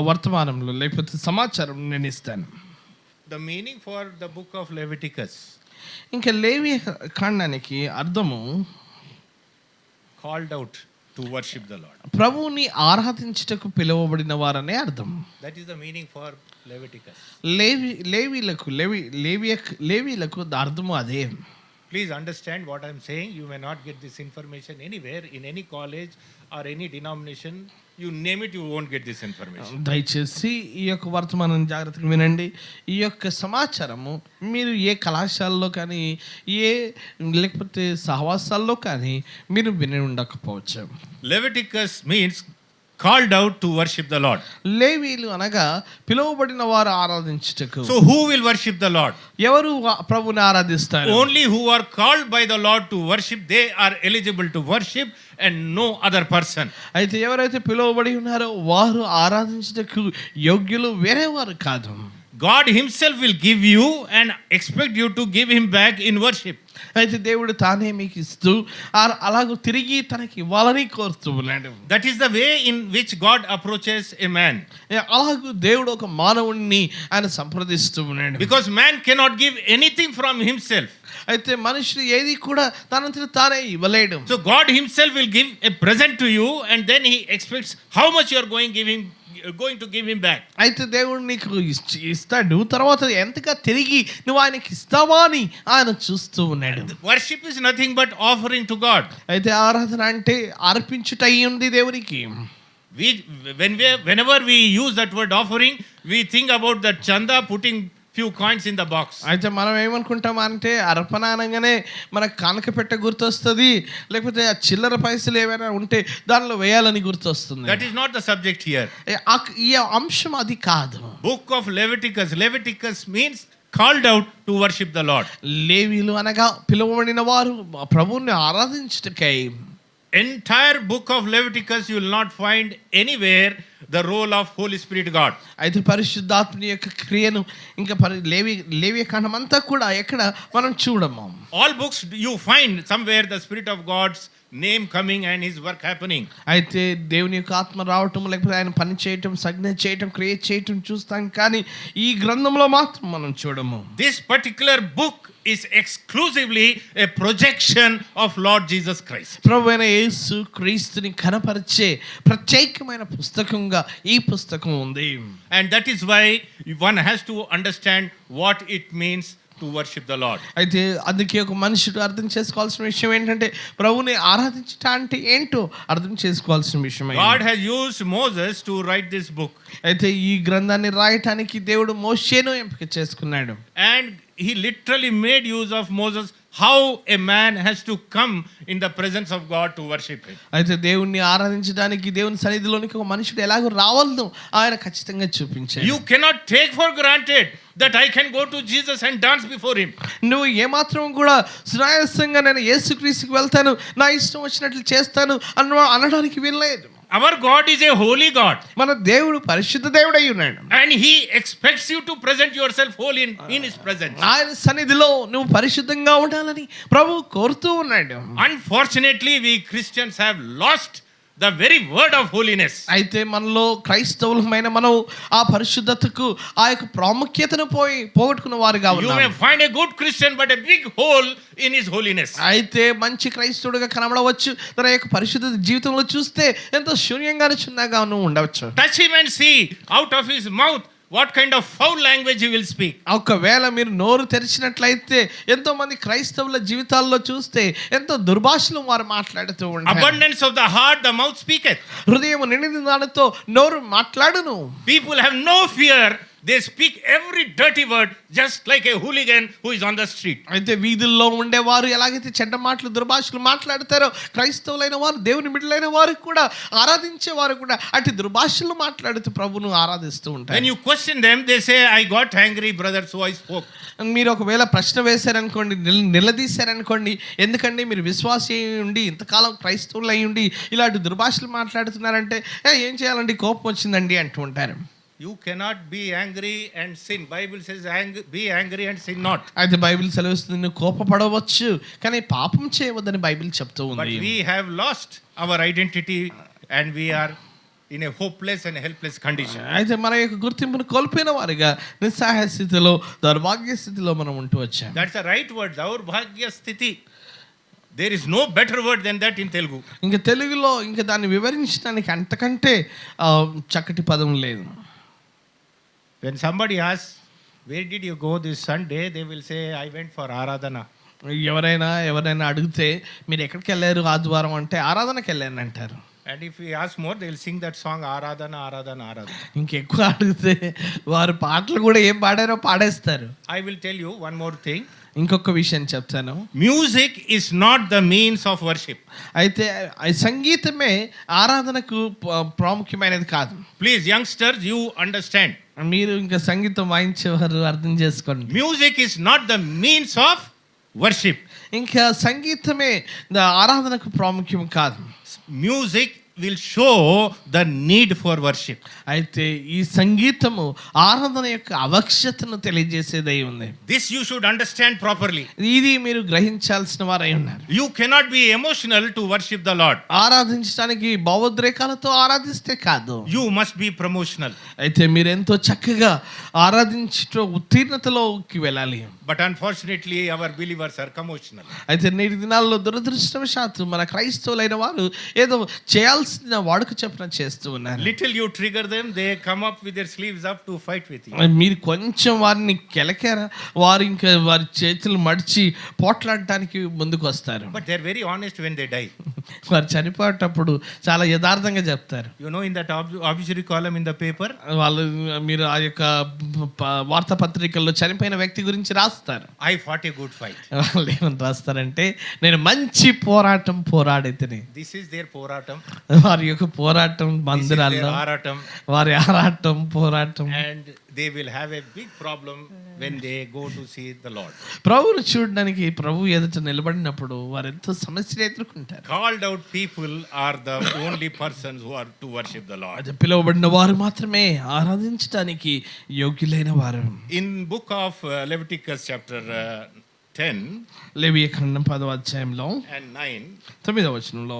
వర్తమానంలో లేకపోతే సమాచారం నేను ఇస్తాను. The meaning for the book of Leviticus, ఇంకా లేవియ ఖండానికి అర్థము called out to worship the Lord. ప్రభువుని ఆరాధించుటకు పిలువబడిన వారనే అర్థం. That is the meaning for Leviticus. లేవీలకు అర్థము అదే. Please understand what I am saying. You may not get this information anywhere, in any college or any denomination. You name it, you won't get this information. దయచేసి ఈ యొక్క వర్తమానం జాగ్రత్తగా వినండి. ఈ యొక్క సమాచారము మీరు ఏ కళాశాలలో కానీ లేకపోతే సహవాసాల్లో కానీ మీరు విని ఉండకపోవచ్చు. Leviticus means called out to worship the Lord. లేవీలు అనగా పిలువబడిన వారు ఆరాధించుటకు. So who will worship the Lord? ఎవరు ప్రభువుని ఆరాధిస్తారు? Only who are called by the Lord to worship, they are eligible to worship, and no other person. అయితే ఎవరైతే పిలువబడి ఉన్నారో వారు ఆరాధించుటకు యోగ్యులు, వేరేవారు కాదు. God himself will give you and expect you to give him back in worship. అయితే దేవుడు తానే మీకు ఇస్తూ అలాగూ తిరిగి తనకి ఇవ్వాలని కోరుతూ ఉన్నాడు. That is the way in which God approaches a man. అలాగూ దేవుడు ఒక మానవుణ్ణి ఆయన సంప్రదిస్తూ ఉన్నాడు. Because man cannot give anything from himself. అయితే మనుషుడు ఏది కూడా తనంతట తానే ఇవ్వలేడు. So God himself will give a present to you, and then he expects how much you are going to give him back. అయితే దేవుడు నీకు ఇస్తాడు, తర్వాత ఎంతగా తిరిగి నువ్వు ఆయనకి ఇస్తావా అని ఆయన చూస్తూ ఉన్నాడు. Worship is nothing but offering to God. అయితే ఆరాధన అంటే అర్పించుట ఉంది దేవునికి. Whenever we use that word offering, we think about that chanda putting few coins in the box. అయితే మనం ఏమనుకుంటాం అంటే అర్పణ అనగానే మనకు కానుక పెట్ట గుర్తొస్తుంది, లేకపోతే ఆ చిల్లర పైసలు ఏమైనా ఉంటే దానిలో వేయాలని గుర్తొస్తుంది. That is not the subject here. ఈ అంశం అది కాదు. Book of Leviticus means called out to worship the Lord. లేవీలు అనగా పిలువబడిన వారు ప్రభువుని ఆరాధించుటకై. Entire book of Leviticus you will not find anywhere the role of Holy Spirit God. అయితే పరిశుద్ధాత్మని యొక్క క్రియను ఇంకా లేవియ ఖండం అంతా కూడా ఎక్కడ మనం చూడము. All books you find somewhere the Spirit of God's name coming and his work happening. అయితే దేవుని యొక్క ఆత్మ రావటం లేకపోతే ఆయన పని చేయటం, సంజ్ఞ చేయటం, క్రియేట్ చేయటం చూస్తాం, కానీ ఈ గ్రంథంలో మాత్రం మనం చూడము. This particular book is exclusively a projection of Lord Jesus Christ. ప్రభువైన యేసు క్రీస్తుని కనపరిచే ప్రత్యేకమైన పుస్తకంగా ఈ పుస్తకం ఉంది. And that is why one has to understand what it means to worship the Lord. అయితే అందుకే ఒక మనుషుడు అర్థం చేసుకోవాల్సిన విషయం ఏంటంటే ప్రభువుని ఆరాధించట అంటే ఏంటో అర్థం చేసుకోవాల్సిన విషయం. God has used Moses to write this book. అయితే ఈ గ్రంథాన్ని రాయటానికి దేవుడు మోషేను ఎంపిక చేసుకున్నాడు. And he literally made use of Moses, how a man has to come in the presence of God to worship him. అయితే దేవుణ్ణి ఆరాధించడానికి దేవుని సన్నిధిలోనికి ఒక మనుషుడు ఎలాగో రావాలో ఆయన ఖచ్చితంగా చూపించాడు. You cannot take for granted that I can go to Jesus and dance before him. నువ్వు ఏమాత్రం కూడా సునాయాసంగా నేను యేసుక్రీస్తుకి వెళ్తాను, నా ఇష్టం వచ్చినట్లు చేస్తాను అనడానికి వీల్లేదు. Our God is a holy God. మన దేవుడు పరిశుద్ధ దేవుడై ఉన్నాడు. And he expects you to present yourself holy in his presence. ఆయన సన్నిధిలో నువ్వు పరిశుద్ధంగా ఉండాలని ప్రభువు కోరుతూ ఉన్నాడు. Unfortunately, we Christians have lost the very word of holiness. అయితే మనలో క్రైస్తవులమైన మనం ఆ పరిశుద్ధతకు ఆ యొక్క ప్రాముఖ్యతను పోగొట్టుకున్న వారుగా You ఉన్నాం. may find a good Christian but a big hole in his holiness. అయితే మంచి క్రైస్తవుడిగా కనబడవచ్చు, తన యొక్క పరిశుద్ధ జీవితంలో చూస్తే ఎంతో శూన్యంగాను చిన్నగా ఉండవచ్చు. Touch him and see out of his mouth what kind of foul language he will speak. ఒకవేళ మీరు నోరు తెరిచినట్లయితే ఎంతో మంది క్రైస్తవుల జీవితాల్లో చూస్తే ఎంతో దుర్భాషలు వారు మాట్లాడుతూ ఉంటారు. Abundance of the heart the mouth speaketh. హృదయం నిండిన దానితో నోరు మాట్లాడును. People have no fear. They speak every dirty word just like a hooligan who is on the street. అయితే వీధుల్లో ఉండేవారు ఎలాగైతే చెడ్డ మాటలు దుర్భాషలు మాట్లాడతారో క్రైస్తవులైన వారు, దేవుని బిడ్డలైన వారు కూడా, ఆరాధించే వారు కూడా అటు దుర్భాషలు మాట్లాడుతూ ప్రభువును ఆరాధిస్తూ ఉంటారు. When you question them, they say, I got angry, brother, so I spoke. మీరు ఒకవేళ ప్రశ్న వేశారనుకోండి, నిలదీశారనుకోండి, ఎందుకండి మీరు విశ్వాసి అయి ఉండి ఇంతకాలం క్రైస్తవులు అయి ఉండి ఇలాంటి దుర్భాషలు మాట్లాడుతున్నారంటే ఏం చేయాలండి, కోపం వచ్చిందండి అంటూ ఉంటారు. You cannot be angry and sin. Bible says be angry and sin not. అయితే బైబిల్ సెలవిస్తుంది నువ్వు కోపపడవచ్చు కానీ పాపం చేయవద్దని బైబిల్ చెప్తూ But ఉంది. we have lost our identity and we are in a hopeless and helpless condition. అయితే మన యొక్క గుర్తింపును కోల్పోయిన వారిగా నిస్సహాయ స్థితిలో, దౌర్భాగ్య స్థితిలో మనం ఉంటూ వచ్చాం. That's the right word, daurabhagya sthiti. There is no better word than that in Telugu. ఇంకా తెలుగులో ఇంకా దాన్ని వివరించడానికి అంతకంటే చక్కటి పదం లేదు. When somebody asks, where did you go this Sunday? They will say, I went for Aradhana. ఎవరైనా అడిగితే మీరు ఎక్కడికి వెళ్ళారు ఆదివారం అంటే ఆరాధనకి వెళ్ళాను అంటారు. And if we ask more, they will sing that song, Aradhana, Aradhana, Aradhana. ఇంకెక్కువ అడిగితే వారు పాటలు కూడా ఏం పాడారో పాడేస్తారు. I will tell you one more thing. ఇంకొక విషయం చెప్తాను. Music is not the means of worship. అయితే సంగీతమే ఆరాధనకు ప్రాముఖ్యమైనది కాదు. Please, youngsters, you understand. మీరు ఇంకా సంగీతం వాయించేవారు అర్థం చేసుకోండి. Music is not the means of worship. ఇంకా సంగీతమే ఆరాధనకు ప్రాముఖ్యం కాదు. Music will show the need for worship. అయితే ఈ సంగీతము ఆరాధన యొక్క అవశ్యతను తెలియజేసేదై ఉంది. This you should understand properly. ఇది మీరు గ్రహించాల్సిన వారై ఉన్నారు. You cannot be emotional to worship the Lord. ఆరాధించడానికి భావోద్రేకాలతో ఆరాధిస్తే కాదు. You must be promotional. అయితే మీరు ఎంతో చక్కగా ఆరాధించటం ఉత్తీర్ణతలోకి వెళ్ళాలి. But unfortunately our believers are commotional. అయితే నేటి దినాల్లో దురదృష్టవశాత్తు మన క్రైస్తవులైన వారు ఏదో చేయాల్సిన వాడుక చెప్పిన చేస్తూ ఉన్నారు. Little you trigger them, they come up with their sleeves up to fight with you. మీరు కొంచెం వారిని కెలకారా వారు ఇంకా వారి చేతులు మడిచి పోట్లాడటానికి ముందుకు వస్తారు. But they are very honest when they die. వారు చనిపోయేటప్పుడు చాలా యథార్థంగా చెప్తారు. You know, in that obituary column in the paper, వాళ్ళు మీరు ఆ యొక్క వార్తాపత్రికల్లో చనిపోయిన వ్యక్తి గురించి రాస్తారు. I fought a good fight. వాళ్ళు ఏమని రాస్తారంటే నేను మంచి పోరాటం పోరాడితిని. This is their పోరాటం. వారి యొక్క పోరాటం మందిరాల్లో వారి ఆరాటం పోరాటం. And they will have a big problem when they go to see the Lord. ప్రభువును చూడడానికి ప్రభు ఎదుట నిలబడినప్పుడు వారు ఎంతో సమస్యలు ఎదుర్కొంటారు. Called out people are the only persons who are to worship the Lord. అది పిలువబడిన వారు మాత్రమే ఆరాధించడానికి యోగ్యులైన వారు. In book of Leviticus chapter 10 లేవియకాండం 10వ అధ్యాయంలో and 9 9వ వచనంలో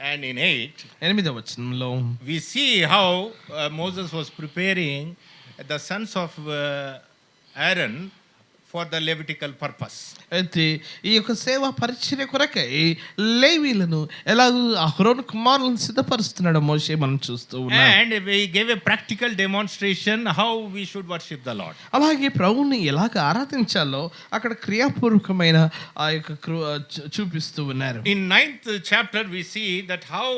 and in 8, 8వ వచనంలో we see how Moses was preparing the sons of Aaron for the Levitical purpose. అయితే ఈ యొక్క సేవా పరిచర్య కొరకై లేవీలను ఎలాగూ అహరోను కుమారులను సిద్ధపరుస్తున్నాడు మోషే మనం చూస్తూ ఉన్నాం. And we gave a practical demonstration how we should worship the Lord. అలాగే ప్రభువుని ఎలాగ ఆరాధించాలో అక్కడ క్రియాపూర్వకమైన ఆ యొక్క చూపిస్తూ ఉన్నారు. In 9th chapter we see that how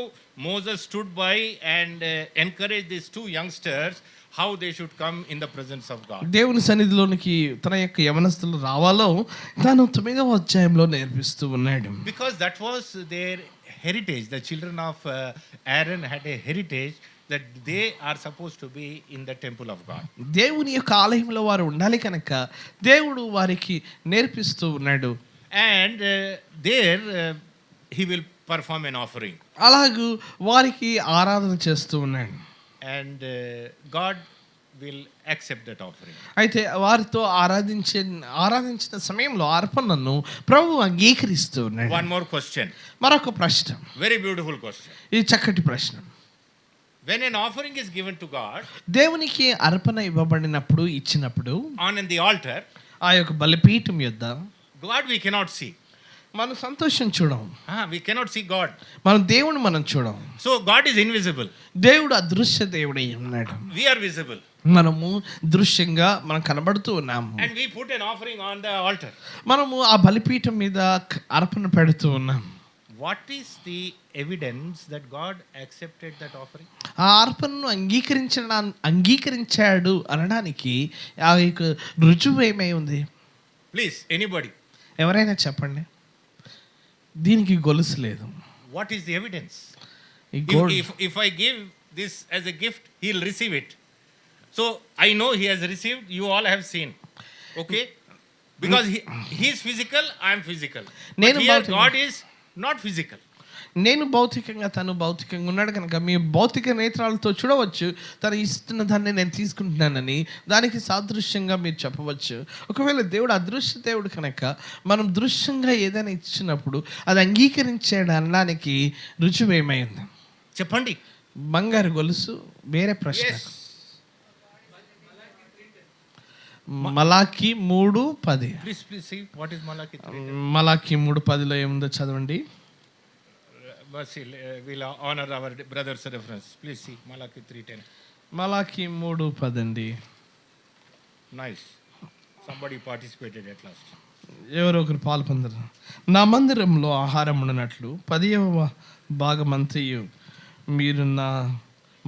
Moses stood by and encouraged these two youngsters how they should come in the presence of God. దేవుని సన్నిధిలోనికి తన యొక్క యవనస్తులు రావాలో తాను 9వ అధ్యాయంలో నేర్పిస్తూ ఉన్నాడు. Because that was their heritage. The children of Aaron had a heritage that they are supposed to be in the temple of God. దేవుని యొక్క ఆలయంలో వారు ఉండాలి కనుక దేవుడు వారికి నేర్పిస్తూ ఉన్నాడు. And there he will perform an offering. అలాగూ వారికి ఆరాధన చేస్తూ ఉన్నాడు. And God will accept that offering. అయితే వారితో ఆరాధించిన సమయంలో అర్పణను ప్రభువు అంగీకరిస్తూ ఉన్నాడు. One more question. మరొక ప్రశ్న, Very beautiful question. ఇది చక్కటి ప్రశ్న. When an offering is given to God దేవునికి అర్పణ ఇవ్వబడినప్పుడు ఇచ్చినప్పుడు on the altar, ఆ యొక్క బలిపీఠం యొద్ద God we cannot see. మనం సంతోషం చూడం. We cannot see God. మనం దేవుని మనం చూడం. So God is invisible. దేవుడు అదృశ్య దేవుడై ఉన్నాడు. We are visible. మనము దృశ్యంగా మనం కనబడుతూ ఉన్నాము. And we put an offering on the altar. మనము ఆ బలిపీఠం మీద అర్పణ పెడుతూ ఉన్నాం. What is the evidence that God accepted that offering? ఆ అర్పణను అంగీకరించాడు అనడానికి ఆ యొక్క రుజువు ఏమై ఉంది? Please, anybody. ఎవరైనా చెప్పండి. దీనికి గొలుసు లేదు. What is the evidence? If I give this as a gift, he'll receive it. So I know he has received. You all have seen. Okay? Because he is physical, I am physical. But here God is not physical. నేను భౌతికంగా తను భౌతికంగా ఉన్నాడు కనుక మీ భౌతిక నేత్రాలతో చూడవచ్చు తను ఇస్తున్న దాన్ని నేను తీసుకుంటున్నానని. దానికి సాదృశ్యంగా మీరు చెప్పవచ్చు. ఒకవేళ దేవుడు అదృశ్య దేవుడు కనుక మనం దృశ్యంగా ఏదైనా ఇచ్చినప్పుడు అది అంగీకరించాడు అనడానికి రుజువు ఏమైంది చెప్పండి. బంగారు గొలుసు. వేరే ప్రశ్న. మలాకి 3:10. Please see what is Malachi 3. మలాకి 3:10లో ఏముందో చదవండి. We'll honor our brother's reference. Please see Malachi 3:10. మలాకి 3:10 అండి. Nice. Somebody participated at last. ఎవరో ఒకరు పాల్పొందరు. నా మందిరంలో ఆహారం ఉండనట్లు 10వ భాగమంతయు మీరు నా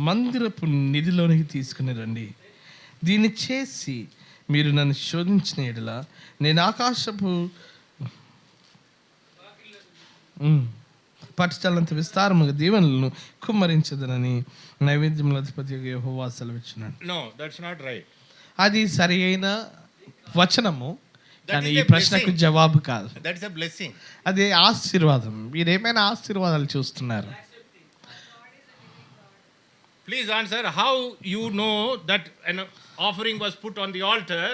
మందిరపు నిధిలోనికి తీసుకుని రండి. దీన్ని చేసి మీరు నన్ను శోధించిన ఎడల నేను ఆకాశపు పట్టుచల్లంత విస్తారముగా దీవెనలను కుమ్మరించదనని నైవేద్యముల అధిపతి యెహోవా సెలవిచ్చున్నాడు. No, that's not right. అది సరి అయిన వచనము కానీ ఈ ప్రశ్నకు జవాబు కాదు. That's a blessing. అది ఆశీర్వాదం. మీరేమైనా ఆశీర్వాదాలు చూస్తున్నారు? Please answer how you know that an offering was put on the altar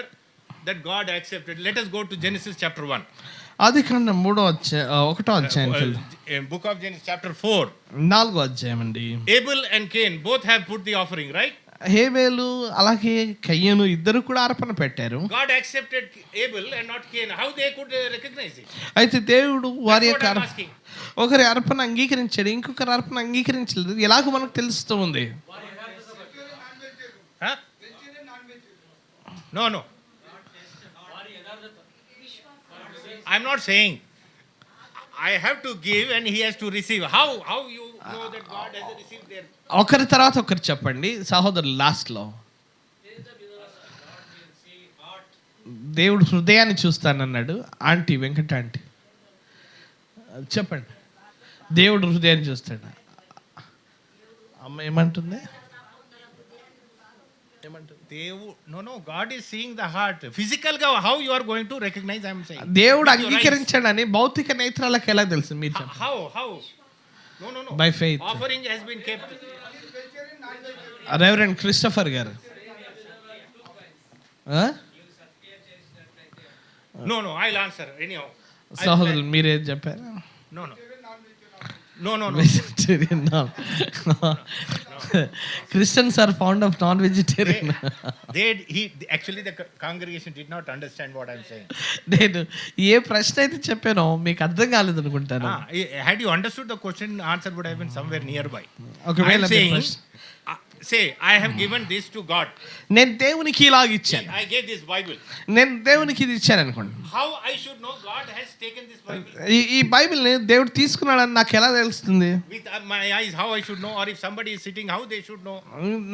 that God accepted. Let us go to Genesis chapter 1. ఆదికాండం 1వ అధ్యాయం. Book of Genesis chapter 4. 4వ అధ్యాయం అండి. Abel and Cain both have put the offering, right? హేబేలు అలాగే కయ్యను ఇద్దరు కూడా అర్పణ పెట్టారు. God accepted Abel and not Cain. How they could recognize it? అయితే దేవుడు వారి యొక్క ఒకరి అర్పణ అంగీకరించాడు, ఇంకొకరి అర్పణ అంగీకరించలేదు. ఎలాగ మనకు తెలుస్తూ ఉంది? No. I'm not saying I have to give and he has to receive. How you know that God has received their? ఒకరి తర్వాత ఒకరు చెప్పండి సహోదరు. లాస్ట్లో దేవుడు హృదయాన్ని చూస్తానన్నాడు. ఆంటీ వెంకట ఆంటీ చెప్పండి. దేవుడు హృదయాన్ని చూస్తాడు. అమ్మ ఏమంటుంది? No, God is seeing the heart. Physical ga how you are going to recognize? I am saying దేవుడు అంగీకరించాడని భౌతిక నేత్రాలకు ఎలా తెలుసు? మీరు చెప్పండి. How? No. By faith. Offering has been kept. Reverend Christopher గారు No, I'll answer anyhow. సహోదరులు మీరేం చెప్పారు? No. Vegetarian. Christians are found of non vegetarian. Actually the congregation did not understand what I'm saying. నేను ఏ ప్రశ్న అయితే చెప్పానో మీకు అర్థం కాలేదు అనుకుంటాను. Had you understood the question, answer would have been somewhere nearby. ఒకవేళ I'm saying, say I have given this to God. నేను దేవునికి ఇలాగ ఇచ్చాను, I gave this Bible. నేను దేవునికి ఇది ఇచ్చాను అనుకోండి. How I should know God has taken this Bible? ఈ బైబిల్ని దేవుడు తీసుకున్నాడని నాకు ఎలా తెలుస్తుంది? With my eyes, how I should know? Or if somebody is sitting, how they should know?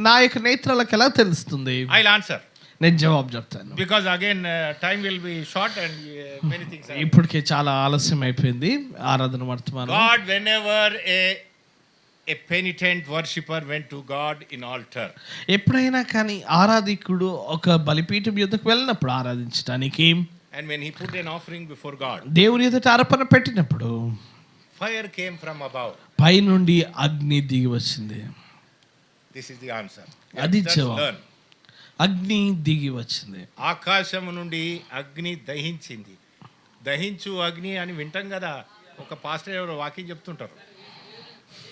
నా యొక్క నేత్రాలకు ఎలా తెలుస్తుంది? I'll answer. నేను జవాబు చెప్తాను. Because again time will be short and many things are. ఇప్పటికే చాలా ఆలస్యం అయిపోయింది ఆరాధన వర్తమానం. God, whenever a penitent worshipper went to God in altar. ఎప్పుడైనా కానీ ఆరాధికుడు ఒక బలిపీఠం యొద్దకు వెళ్ళినప్పుడు ఆరాధించడానికి, And when he put an offering before God, దేవుని ఎదుట అర్పణ పెట్టినప్పుడు fire came from above. పై నుండి అగ్ని దిగి వచ్చింది. This is the answer. అది Just జవాబు. learn. అగ్ని దిగి వచ్చింది. ఆకాశము నుండి అగ్ని దహించింది. దహించు అగ్ని అని వింటాం కదా, ఒక పాస్టర్ ఎవరో వాక్యం చెప్తుంటారు.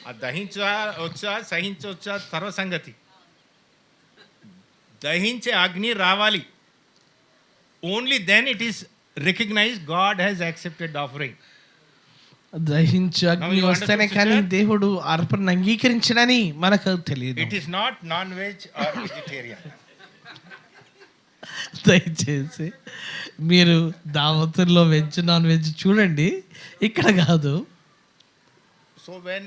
ఆ దహించవచ్చా సహించవచ్చా తర్వాత సంగతి. దహించే అగ్ని రావాలి. Only then it is recognise God has accepted offering. దహించు అగ్ని వస్తేనే కానీ దేవుడు అర్పణ అంగీకరించడని మనకు తెలియదు. It is not non veg or vegetarian. దయచేసి మీరు దావతుల్లో వెజ్ నాన్ వెజ్ చూడండి, ఇక్కడ కాదు. So when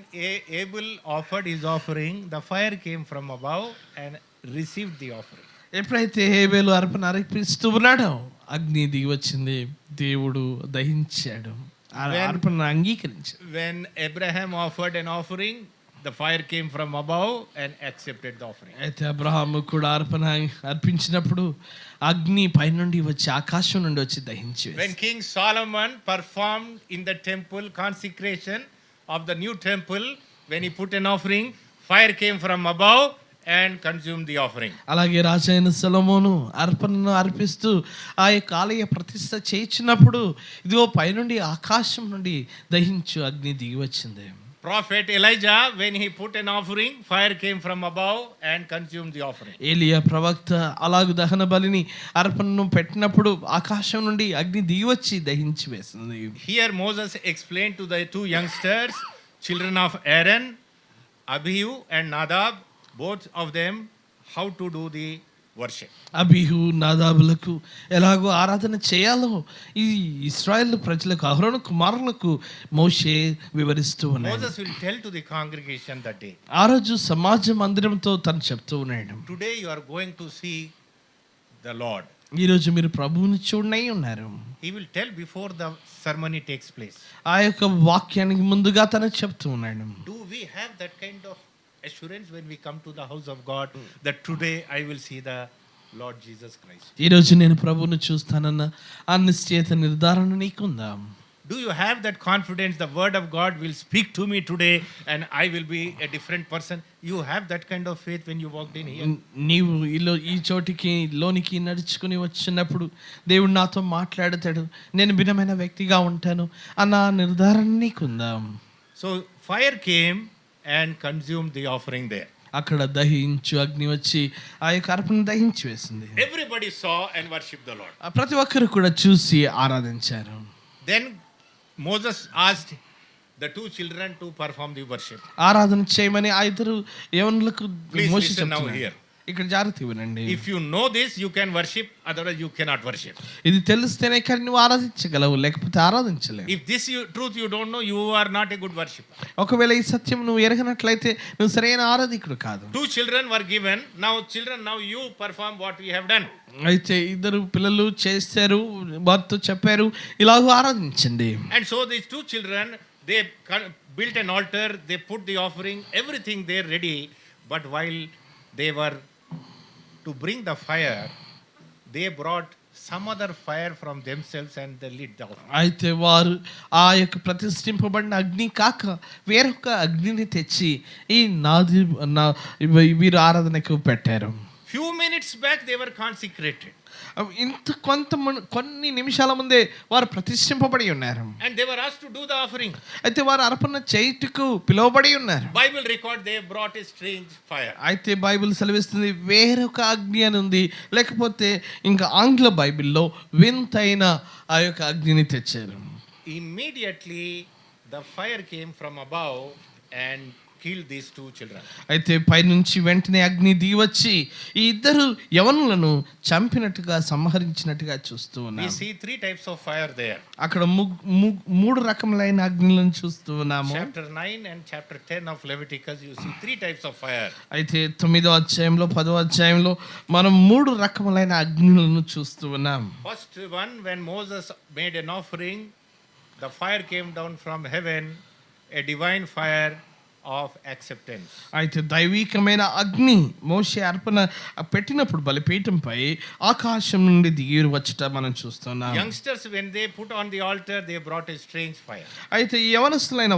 Abel offered his offering, the fire came from above and received the offering. ఎప్పుడైతే హేబేలు అర్పణ అర్పిస్తూ ఉన్నాడో అగ్ని దిగి వచ్చింది, దేవుడు దహించాడు, అర్పణ అంగీకరించాడు. When Abraham offered an offering, the fire came from above and accepted the offering. అయితే అబ్రహాము కూడా అర్పణ అర్పించినప్పుడు అగ్ని పైనుండి వచ్చి ఆకాశం నుండి వచ్చి దహించి. When King Solomon performed in the temple consecration of the new temple, when he put an offering, fire came from above and consumed the offering. అలాగే రాజైన సొలొమోను అర్పణను అర్పిస్తూ ఆ యొక్క ఆలయ ప్రతిష్ఠ చేయించినప్పుడు ఇదిగో పైనుండి ఆకాశం నుండి దహించు అగ్ని దిగి వచ్చింది. Prophet Elijah, when he put an offering, fire came from above and consumed the offering. ఏలియా ప్రవక్త అలాగు దహన బలిని అర్పణను పెట్టినప్పుడు ఆకాశం నుండి అగ్ని దిగి వచ్చి దహించి వేసింది. Here Moses explained to the two youngsters, children of Aaron, Abihu and Nadab, both of them, how to do the worship. అబీహు నాదాబులకు ఎలాగో ఆరాధన చేయాలో ఈ ఇశ్రాయేలు ప్రజలకు అహరోను కుమారులకు మోషే వివరిస్తూ ఉన్నాడు. Moses will tell to the congregation that day. ఆ రోజు సమాజ మందిరంతో తను చెప్తూ ఉన్నాడు, Today you are going to see the Lord. ఈ రోజు మీరు ప్రభువుని చూడనై ఉన్నారు. He will tell before the ceremony takes place. ఆ యొక్క వాక్యానికి ముందుగా తను చెప్తూ ఉన్నాడు. Do we have that kind of assurance when we come to the house of God that today I will see the Lord Jesus Christ? ఈ రోజు నేను ప్రభువుని చూస్తానన్న ఆ నిశ్చయిత నిర్ధారణ నీకుందా? Do you have that confidence the word of God will speak to me today and I will be a different person? You have that kind of faith when you walked in here? నీవు ఈ చోటికి లోనికి నడుచుకుని వచ్చినప్పుడు దేవుడు నాతో మాట్లాడతాడు, నేను భిన్నమైన వ్యక్తిగా ఉంటాను అన్న నిర్ధారణ నీకుందా? So fire came and consumed the offering there. అక్కడ దహించు అగ్ని వచ్చి ఆ యొక్క అర్పణ దహించి వేసింది. Everybody saw and worshipped the Lord. ప్రతి ఒక్కరు కూడా చూసి ఆరాధించారు. Then Moses asked the two children to perform the worship. ఆరాధన చేయమని ఆ ఇద్దరు యవనులకు Please మోషే listen now చెప్తున్నాడు. here. ఇక్కడ జాగ్రత్తగా వినండి. If you know this, you can worship, otherwise you cannot worship. ఇది తెలిస్తేనే కానీ నువ్వు ఆరాధించగలవు, లేకపోతే ఆరాధించలేవు. If this truth you don't know, you are not a good worshipper. ఒకవేళ ఈ సత్యం నువ్వు ఎరగనట్లయితే నువ్వు సరైన ఆరాధికుడు కాదు. Two children were given. Now children, now you perform what we have done. అయితే ఇద్దరు పిల్లలు చేశారు, వారితో చెప్పారు ఇలాగూ ఆరాధించండి. And so these two children, they built an altar, they put the offering, everything there ready. But while they were to bring the fire, they brought some other fire from themselves and they lit the offering. అయితే వారు ఆ యొక్క ప్రతిష్ఠింపబడిన అగ్ని కాక వేరొక అగ్నిని తెచ్చి ఈ వీరు ఆరాధనకు పెట్టారు. Few minutes minutes back they were consecrated. కొన్ని నిమిషాల ముందే వారు ప్రతిష్ఠింపబడి ఉన్నారు. And they were asked to do the offering. అయితే వారు అర్పణ చేయుటకు పిలువబడి ఉన్నారు. Bible record they brought a strange fire. అయితే బైబిల్ సెలవిస్తుంది వేరొక అగ్ని అని ఉంది. లేకపోతే ఇంకా ఆంగ్ల బైబిల్లో వింతైన ఆ యొక్క అగ్నిని తెచ్చారు. Immediately the fire came from above and killed these two children. అయితే పైనుంచి వెంటనే అగ్ని దిగి వచ్చి ఈ ఇద్దరు యవనులను చంపినట్టుగా సంహరించినట్టుగా చూస్తూ We ఉన్నాం. see three types of fire there. అక్కడ మూడు రకములైన అగ్నిలను చూస్తూ ఉన్నాము. Chapter 9 and chapter 10 of Leviticus you see three types of fire. అయితే 9వ అధ్యాయంలో 10వ అధ్యాయంలో మనం 3 రకములైన అగ్నులను చూస్తూ ఉన్నాం. First one, when Moses made an offering, the fire came down from heaven, a divine fire of acceptance. అయితే దైవికమైన అగ్ని మోషే అర్పణ పెట్టినప్పుడు బలిపీఠంపై ఆకాశం నుండి దిగి వచ్చుట మనం చూస్తున్నాం. Youngsters, when they put on the altar, they brought a strange fire. అయితే యవనస్తులైన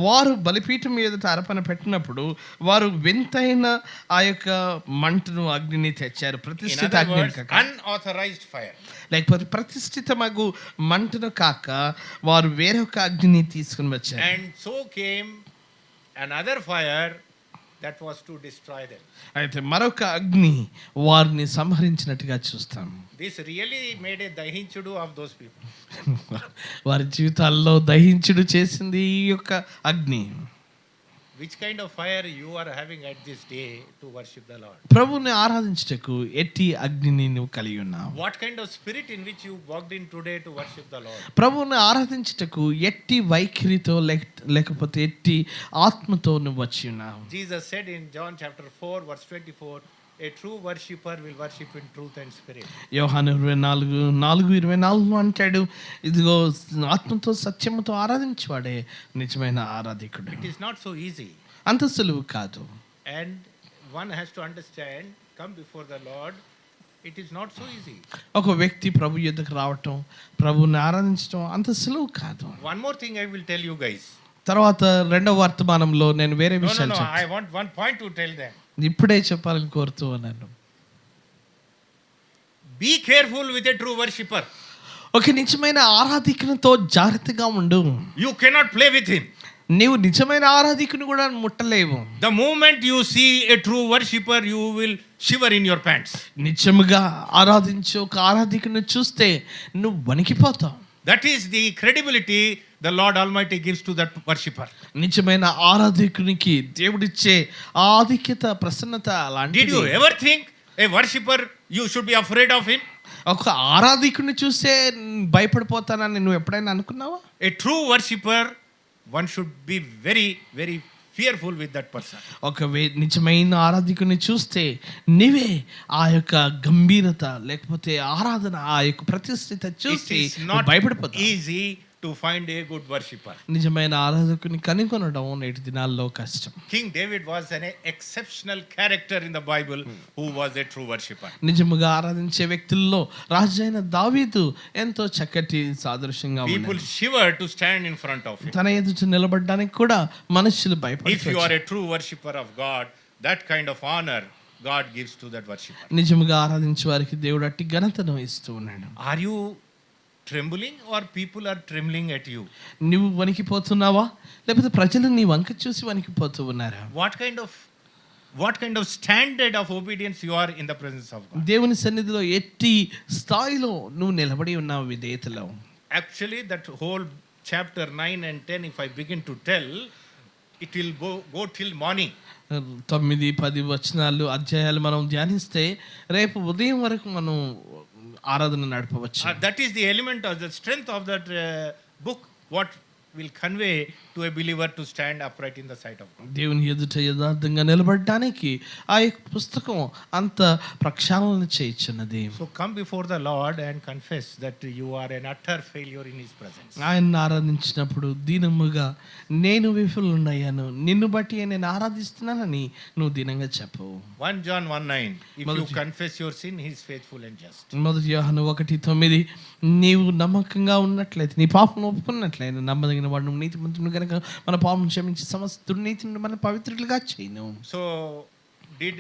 వారు బలిపీఠం మీద అర్పణ పెట్టినప్పుడు వారు వింతైన ఆ యొక్క మంటను అగ్నిని తెచ్చారు. In ప్రతిష్ఠిత other అగ్ని words, unauthorized fire. లేకపోతే ప్రతిష్ఠితమగు మంటను కాక వారు వేరొక అగ్నిని తీసుకుని వచ్చారు. And so came another fire that was to destroy them. అయితే మరొక అగ్ని వారిని సంహరించినట్టుగా చూస్తాం. This really made a dahinchudu of those people. వారి జీవితాల్లో దహించుడు చేసింది ఈ యొక్క అగ్ని. Which kind of fire you are having at this day to worship the Lord? ప్రభువుని ఆరాధించుటకు ఎట్టి అగ్నిని నువ్వు కలిగి ఉన్నావు. What kind of spirit in which you walked in today to worship the Lord? ప్రభువుని ఆరాధించుటకు ఎట్టి వైఖరితో లేకపోతే ఎట్టి ఆత్మతో నువ్వు వచ్చి ఉన్నావు. Jesus said in John chapter 4 verse 24, a true worshipper will worship in truth and spirit. యోహాను 24:24 అంటాడు, ఇదిగో ఆత్మతో సత్యముతో ఆరాధించువాడే నిజమైన ఆరాధికుడు. It is not so easy. అంత సులువు కాదు. And one has to understand, come before the Lord, it is not so easy. ఒక వ్యక్తి ప్రభు యొద్దకు రావటం, ప్రభువుని ఆరాధించడం అంత సులువు కాదు. One more thing I will tell you guys. తర్వాత రెండవ వర్తమానంలో నేను వేరే No, విషయాలు I want one point to tell them. ఇప్పుడే చెప్పాలని కోరుతూ ఉన్నాను. Be careful with a true worshipper. ఒక నిజమైన ఆరాధికునితో జాగ్రత్తగా ఉండు. You cannot play with him. నీవు నిజమైన ఆరాధికుని కూడా ముట్టలేవు. The moment you see a true worshipper, you will shiver in your pants. నిజముగా ఆరాధించే ఒక ఆరాధికుని చూస్తే నువ్వు వణికిపోతావు. That is the credibility the Lord Almighty gives to that worshipper. నిజమైన ఆరాధికునికి దేవుడిచ్చే ఆధిక్యత ప్రసన్నత అలాంటిది. Did you ever think a worshipper you should be afraid of him? ఒక ఆరాధికుని చూస్తే భయపడిపోతానని నువ్వు ఎప్పుడైనా అనుకున్నావా? A true worshipper, one should be very, very fearful with that person. ఒక నిజమైన ఆరాధికుని చూస్తే నీవే ఆ యొక్క గంభీరత లేకపోతే ఆరాధన ఆ యొక్క ప్రతిష్ఠిత చూసి It is not భయపడిపోతావు. easy to find a good worshipper. నిజమైన ఆరాధకుని కనుగొనడం నేటి దినాల్లో కష్టం. King David was an exceptional character in the Bible who was a true worshipper. నిజముగా ఆరాధించే వ్యక్తుల్లో రాజైన దావీదు ఎంతో చక్కటి సాదృశ్యంగా People ఉన్నాడు. shiver to stand in front of him. తన ఎదుట నిలబడడానికి కూడా మనుషులు If you are భయపడతారు. a true worshipper of God, that kind of honor God gives to that worshipper. నిజముగా ఆరాధించే వారికి దేవుడు అట్టి ఘనతను ఇస్తూ ఉన్నాడు. Are you trembling or people are trembling at you? నువ్వు వణికిపోతున్నావా లేకపోతే ప్రజలు నీ వంక చూసి వణికిపోతూ ఉన్నారా? What kind of standard of obedience you are in the presence of God? దేవుని సన్నిధిలో ఎట్టి స్థాయిలో నువ్వు నిలబడి ఉన్నావు విధేయతలో. Actually, that whole chapter 9 and 10, if I begin to tell, it will go till morning. 9, 10 వచనాలు అధ్యాయాలు మనం ధ్యానిస్తే రేపు ఉదయం వరకు మనం ఆరాధన నడపవచ్చు. That is the element of the strength of that book, what will convey to a believer to stand upright in the sight of God. దేవుని ఎదుట యథార్థంగా నిలబడడానికి ఆ యొక్క పుస్తకం అంత ప్రక్షాళన చేయుచున్నది. So come before the Lord and confess that you are an utter failure in his presence. ఆయన్ని ఆరాధించినప్పుడు దీనముగా నేను విఫలుడయ్యాను, నిన్ను బట్టి నేను ఆరాధిస్తున్నానని నువ్వు దీనంగా చెప్పు. 1 John 1:9, if you confess your sin, he is faithful and just. మొదటి యోహాను 1:9 నీవు నమ్మకంగా ఉన్నట్లయితే నీ పాపం ఒప్పుకున్నట్లయితే నమ్మదగిన వాడు నీతిమంతుడు కనుక మన పాపం క్షమించి సమస్త దుర్నీతిని మన పవిత్రులుగా చేయను. So did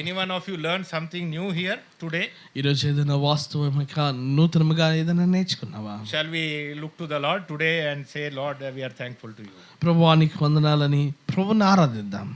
Any one of you learned something new here today? ఈరోజు ఏదైనా వాస్తవముగా నూతనముగా ఏదైనా నేర్చుకున్నావా? Shall we look to the Lord today and say, Lord, we are thankful to you. ప్రభువా నీకు వందనాలని ప్రభువుని ఆరాధిద్దాం.